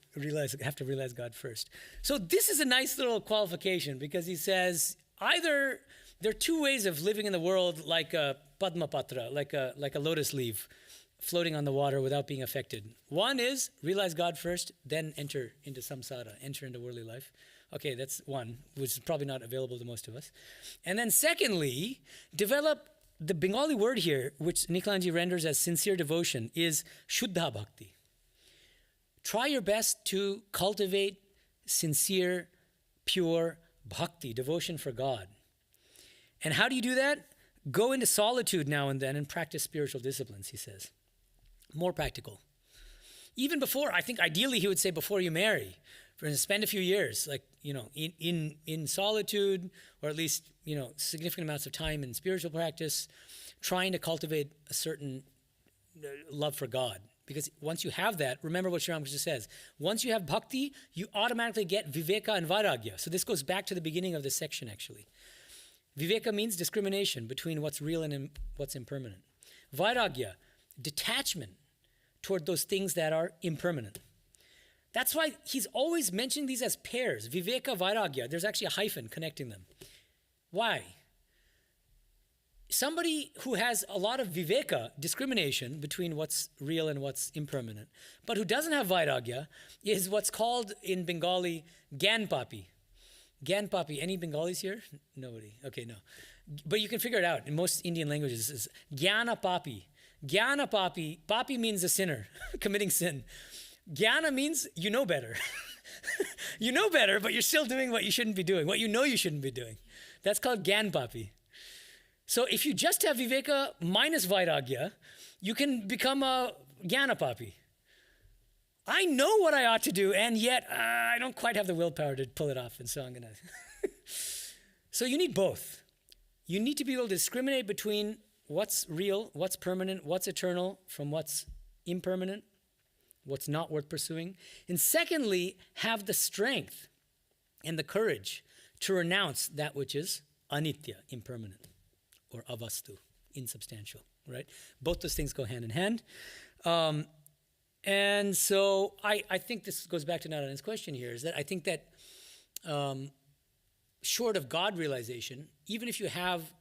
have to realize God first? So this is a nice little qualification, because he says either there are two ways of living in the world, like a padmapatra, like a lotus leaf floating on the water without being affected. One is realize God first, then enter into samsara, enter into worldly life. Okay, that's one, which is probably not available to most of us. And then secondly, develop the Bengali word here, which Niklanji renders as sincere devotion, is Shuddha Bhakti. Try your best to cultivate sincere, pure bhakti, devotion for God. And how do you do that? Go into solitude now and then and practice spiritual disciplines, he says. More practical. Even before, I think ideally he would say before you marry, spend a few years, like, in solitude, or at least, significant amounts of time in spiritual practice, trying to cultivate a certain love for God. Because once you have that, remember what Sri Ramakrishna says, once you have bhakti, you automatically get viveka and vairagya. So this goes back to the beginning of this section, actually. Viveka means discrimination between what's real and what's impermanent. Vairagya, detachment toward those things that are impermanent. That's why he's always mentioning these as pairs, viveka, vairagya. There's actually a hyphen connecting them. Why? Somebody who has a lot of viveka, discrimination between what's real and what's impermanent, but who doesn't have vairagya, is what's called in Bengali Gyanpapi. Gyanpapi. Any Bengalis here? Nobody. Okay, no. But you can figure it out. In most Indian languages, it's Gyanapapi. Gyanapapi. Papi means a sinner, committing sin. Jnana means you know better. You know better, but you're still doing what you shouldn't be doing, what you know you shouldn't be doing. That's called Gyanpapi. So if you just have viveka minus vairagya, you can become a Gyanapapi. I know what I ought to do, and yet I don't quite have the willpower to pull it off, and so I'm going to... So you need both. You need to be able to discriminate between what's real, what's permanent, what's eternal, from what's impermanent, what's not worth pursuing. And secondly, have the strength and the courage to renounce that which is anitya, impermanent, or avastu, insubstantial, right? Both those things go hand in hand. And so I think this goes back to Narayan's question here, is that I think that short of God realization, even if you have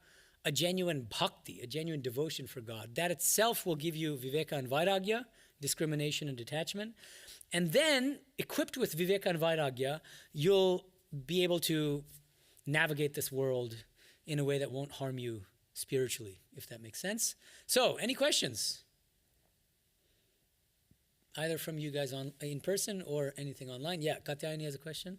a genuine bhakti, a genuine devotion for God, that itself will give you viveka and vairagya, discrimination and detachment. And then, equipped with viveka and vairagya, you'll be able to navigate this world in a way that won't harm you spiritually, if that makes sense. So, any questions? Either from you guys in person or anything online. Yeah, Katyayani has a question.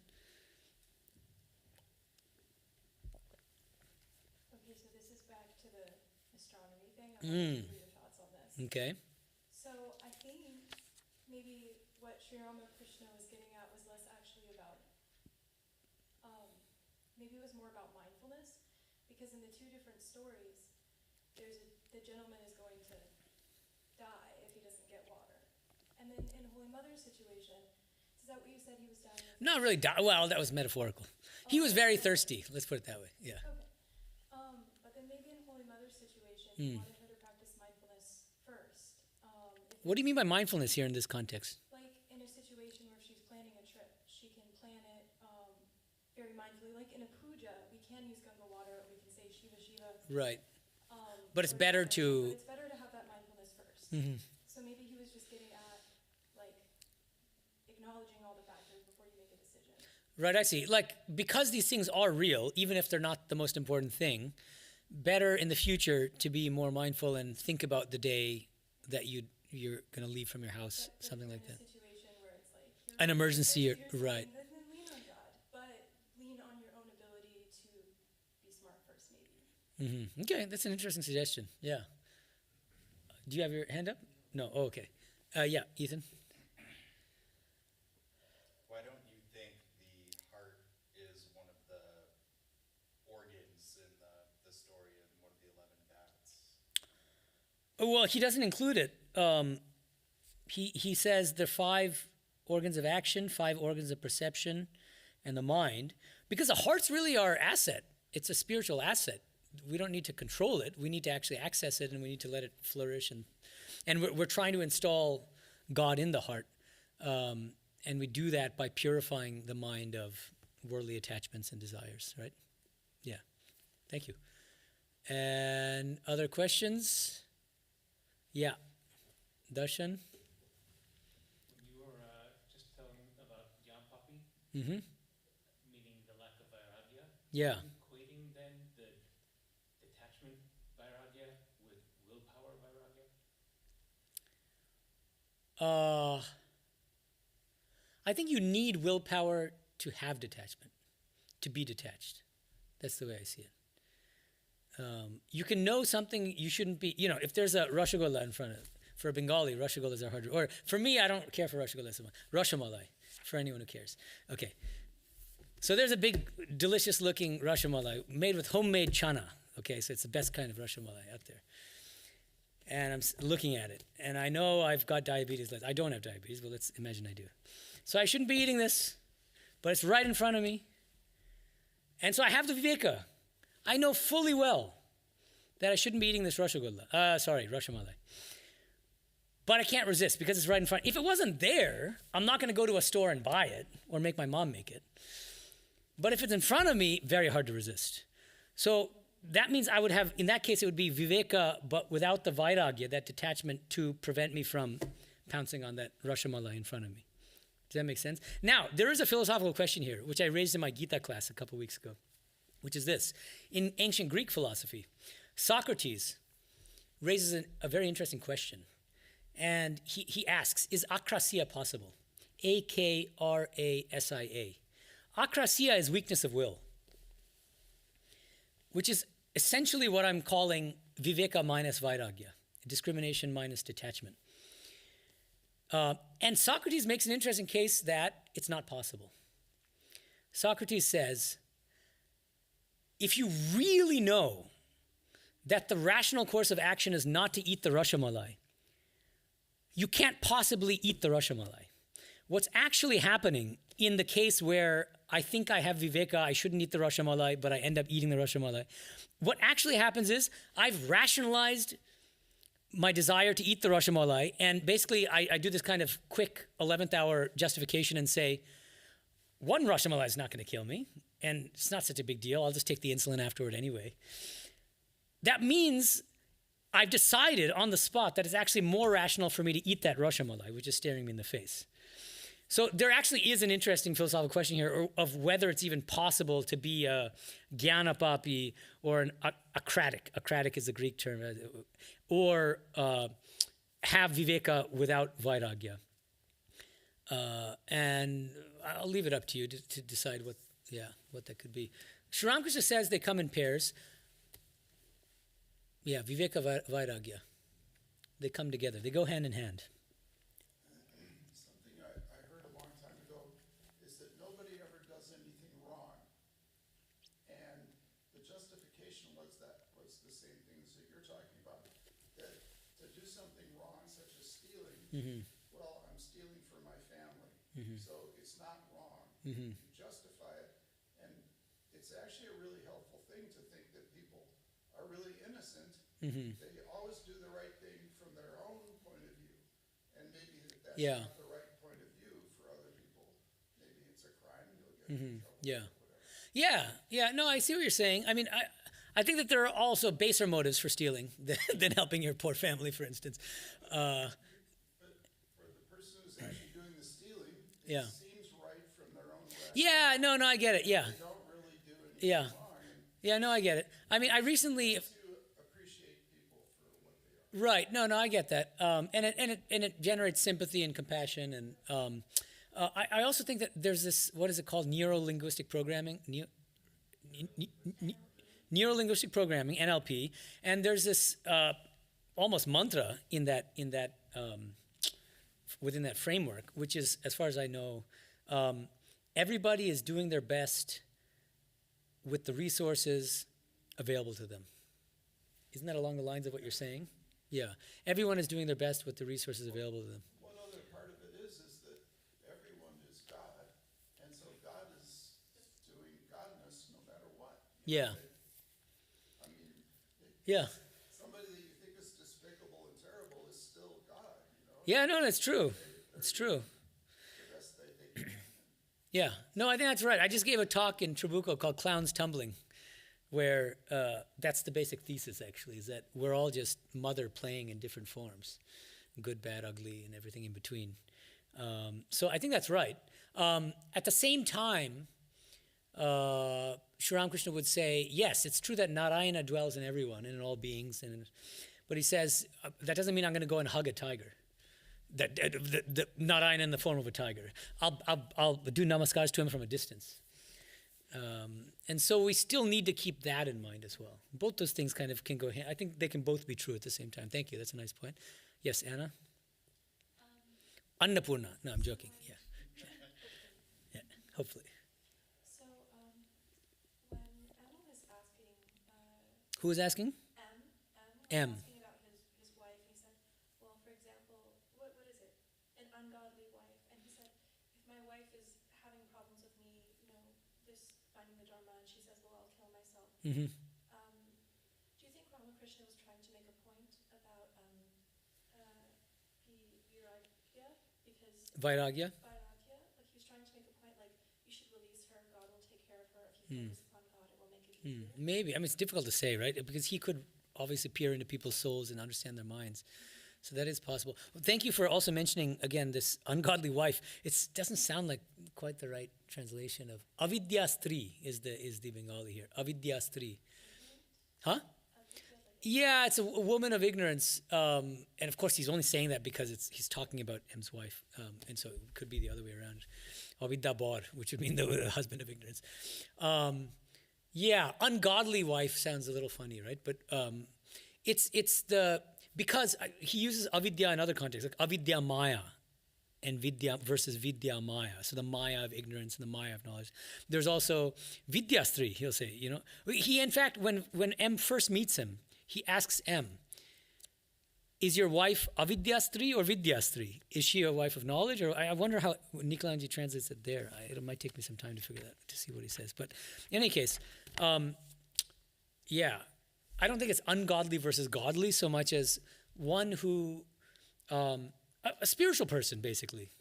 Okay, so this is back to the astronomy thing. I want to hear your thoughts on this. Okay. So I think maybe what Sri Ramakrishna was getting at was less actually about, maybe it was more about mindfulness, because in the two different stories, the gentleman is going to die if he doesn't get water. And then in Holy Mother's situation, is that what you said he was dying of? Not really die. Well, that was metaphorical. He was very thirsty. Let's put it that way. Yeah. Okay. But then maybe in Holy Mother's situation, he wanted her to practice mindfulness first. What do you mean by mindfulness here in this context? Like in a situation where she's planning a trip, she can plan it very mindfully. Like in a puja, we can use Ganga water, or we can say Shiva Shiva. Right. But it's better to... But it's better to have that mindfulness first. So maybe he was just getting at, like, acknowledging all the factors before you make a decision. Right, I see. Like, because these things are real, even if they're not the most important thing, better in the future to be more mindful and think about the day that you're going to leave from your house, But something like in that. a situation where it's like... An emergency, here's right. something, then lean on God. But lean on your own ability to be smart first, maybe. Okay, that's an interesting suggestion. Yeah. Do you have your hand up? No. Oh, okay. Yeah, Ethan. Why don't you think the heart is one of the organs in the story in one of the 11 bats? Well, he doesn't include it he says there are 5 organs of action, 5 organs of perception, and the mind, because the heart's really our asset. It's a spiritual asset. We don't need to control it. We need to actually access it, and we need to let it flourish. And we're trying to install God in the heart, and we do that by purifying the mind of worldly attachments and desires, right? Yeah. Thank you. And other questions? Yeah. Darshan? You were just telling about Jnanapapi, Mm-hmm. meaning the lack of vairagya. Yeah. Are you equating then the detachment vairagya with willpower vairagya? I think you need willpower to have detachment, to be detached. That's the way I see it. You can know something you shouldn't be, if there's a rasgulla in front of it. For a Bengali, rasgullas are hard. Or for me, I don't care for rasgullas so much. Rasmalai, for anyone who cares. Okay. So there's a big, delicious-looking rasmalai made with homemade chana. Okay, so it's the best kind of rasmalai out there. And I'm looking at it. And I know I've got diabetes. I don't have diabetes, but let's imagine I do. So I shouldn't be eating this, but it's right in front of me. And so I have the viveka. I know fully well that I shouldn't be eating this rasmalai. But I can't resist because it's right in front. If it wasn't there, I'm not going to go to a store and buy it or make my mom make it. But if it's in front of me, very hard to resist. So that means I would have, in that case, it would be viveka, but without the vairagya, that detachment to prevent me from pouncing on that rasmalai in front of me. Does that make sense? Now, there is a philosophical question here, which I raised in my Gita class a couple weeks ago, which is this. In ancient Greek philosophy, Socrates raises a very interesting question. And he asks, is akrasia possible? A-K-R-A-S-I-A. Akrasia is weakness of will, which is essentially what I'm calling viveka minus vairagya, discrimination minus detachment. And Socrates makes an interesting case that it's not possible. Socrates says, if you really know that the rational course of action is not to eat the rasmalai, you can't possibly eat the rasmalai. What's actually happening in the case where I think I have viveka, I shouldn't eat the rasmalai, but I end up eating the rasmalai, what actually happens is I've rationalized my desire to eat the rasmalai, and basically I do this kind of quick 11th hour justification and say, one rasmalai is not going to kill me, and it's not such a big deal. I'll just take the insulin afterward anyway. That means I've decided on the spot that it's actually more rational for me to eat that rasmalai, which is staring me in the face. So there actually is an interesting philosophical question here of whether it's even possible to be a Jnanapapi or an acratic. Acratic is the Greek term. Or have viveka without vairagya. And I'll leave it up to you to decide what that could be. Sri Ramakrishna says they come in pairs. Yeah, viveka vairagya. They come together. They go hand in hand. Something I heard a long time ago is that nobody ever does anything wrong. And the justification was the same things that you're talking about. That to do something wrong, such as stealing, well, I'm stealing for my family. So it's not wrong. You justify it. And it's actually a really helpful thing to think that people are really innocent. They always do the right thing from their own point of view. And maybe that's not the right point of view for other people. Maybe it's a crime and you'll get in trouble or whatever. Yeah. No, I see what you're saying. I mean, I think that there are also baser motives for stealing than helping your poor family, for instance. But for the person who's actually doing the stealing, it seems right from their own rationale. Yeah, no, I get it, yeah. They don't really do anything wrong. Yeah, no, I get it. I mean, I recently... To appreciate people for what they are. Right, no, I get that. And it generates sympathy and compassion. And I also think that there's this, what is it called, neuro-linguistic programming? Neuro-linguistic programming, NLP. And there's this almost mantra in that within that framework, which is, as far as I know, everybody is doing their best with the resources available to them. Isn't that along the lines of what you're saying? Yeah. Everyone is doing their best with the resources available to them. One other part of it is that everyone is God, and so God is doing godness no matter what. Yeah. I mean, Yeah. somebody that you think is despicable and terrible is still God, Yeah, no, that's true. It's true. The best they can. Yeah. No, I think that's right. I just gave a talk in Trabuco called Clowns Tumbling, where that's the basic thesis, actually, is that we're all just mother playing in different forms, good, bad, ugly, and everything in between. So I think that's right. At the same time, Sri Ramakrishna would say, yes, it's true that Narayana dwells in everyone and in all beings, but he says, that doesn't mean I'm going to go and hug a tiger. The Narayana in the form of a tiger. I'll do namaskars to him from a distance. And so we still need to keep that in mind as well. Both those things kind of can go hand. I think they can both be true at the same time. Thank you. That's a nice point. Yes, Anna? Annapurna. No, I'm joking. Yeah. Yeah. Hopefully. So, when Emma was asking, Who was asking? M M. was asking about his wife, he said, well, for example, what is it? An ungodly wife. And he said, if my wife is having problems with me, this finding the Dharma, and she says, well, I'll kill myself. Mm-hmm. Do you think Ramakrishna was trying to make a point about Vairagya? Because Vairagya? Vairagya, like he was trying to make a point, like you should release her, God will take care of her. If you focus upon God, it will make it easier. Maybe. I mean, it's difficult to say, right? Because he could obviously peer into people's souls and understand their minds. So that is possible. Thank you for also mentioning, again, this ungodly wife. It doesn't sound like quite the right translation of avidyastri is the Bengali here. Avidyastri. Huh? Yeah, it's a woman of ignorance. And of course, he's only saying that because he's talking about M's wife. And so it could be the other way around. Avidyabar, which would mean the husband of ignorance. Yeah, ungodly wife sounds a little funny, right? But because he uses avidya in other contexts, like avidya maya and vidya versus vidya maya. So the maya of ignorance and the maya of knowledge. There's also vidyastri, he'll say, He, in fact, when M first meets him, he asks M, is your wife avidyastri or vidyastri? Is she a wife of knowledge? Or I wonder how Nikalanji translates it there. It might take me some time to figure that, to see what he says. But in any case, yeah, I don't think it's ungodly versus godly so much as one who, a spiritual person basically,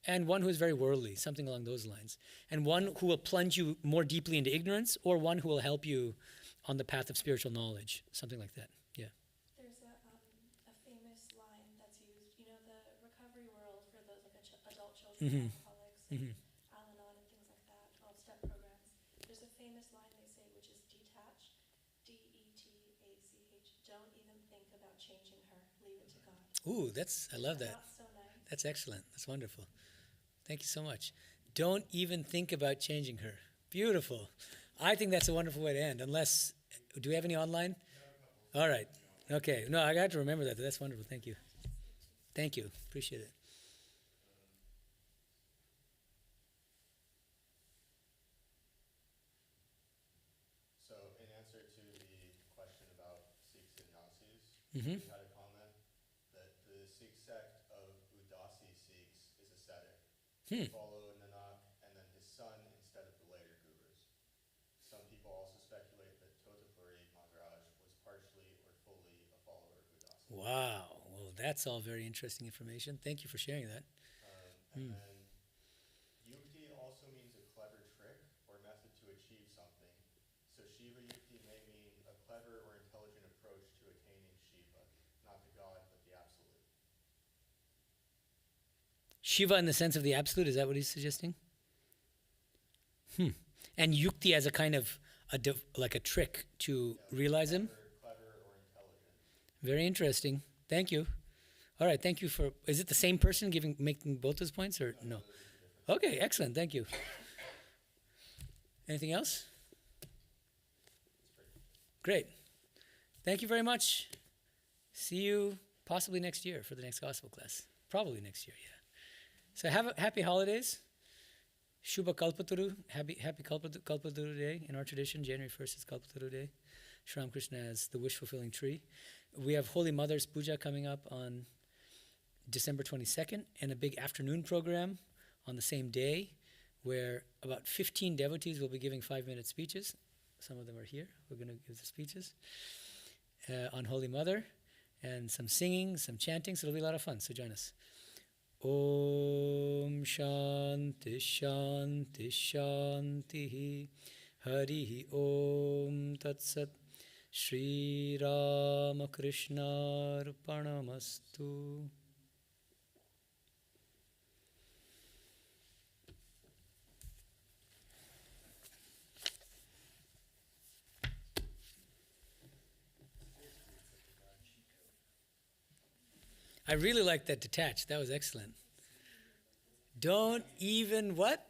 and one who is very worldly, something along those lines, and one who will plunge you more deeply into ignorance, or one who will help you on the path of spiritual knowledge, something like that. Yeah. There's a famous line that's used, the recovery world for those like adult children, alcoholics, Al-Anon and things like that, 12-step programs. There's a famous line they say, which is detach, D-E-T-A-C-H. Don't even think about changing her. Leave it to God. Ooh, I love that. That's so nice. That's excellent. That's wonderful. Thank you so much. Don't even think about changing her. Beautiful. I think that's a wonderful way to end. Unless, do we have any online? All right. Okay. No, I got to remember that. That's wonderful. Thank you. Thank you. Appreciate it. So in answer to the question about Sikhs and Dasis, Mm-hmm. we had a comment that the Sikh sect of Udasi Sikhs is ascetic. They follow Nanak and then his son instead of the later gurus. Some people also speculate that Totapuri Maharaj was partially or fully a follower of Udasi. Wow. Well, that's all very interesting information. Thank you for sharing that. And then Yukti also means a clever trick or method to achieve something. So Shiva Yukti may mean a clever or intelligent approach to attaining Shiva, not the God, but the absolute. Shiva in the sense of the absolute, is that what he's suggesting? And yukti as a kind of like a trick to realize him? Clever or intelligent. Very interesting. Thank you. All right, thank you for, is it the same person making both those points or no? Okay, excellent, thank you. Anything else? Great. Thank you very much. See you possibly next year for the next gospel class. Probably next year, yeah. So have happy holidays. Shubha Kalpataru, happy Kalpataru Day. In our tradition, January 1st is Kalpataru Day. Sri Ramakrishna as the wish-fulfilling tree. We have Holy Mother's Puja coming up on December 22nd, and a big afternoon program on the same day where about 15 devotees will be giving 5-minute speeches. Some of them are here. We're going to give the speeches on Holy Mother, and some singing, some chanting, so it'll be a lot of fun. So join us. Om Shanti Shanti Shanti Hari Om Tat Sat Sri Ramakrishna Arpanamastu. I really like that detached. That was excellent. Don't even what?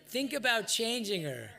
Think about changing her.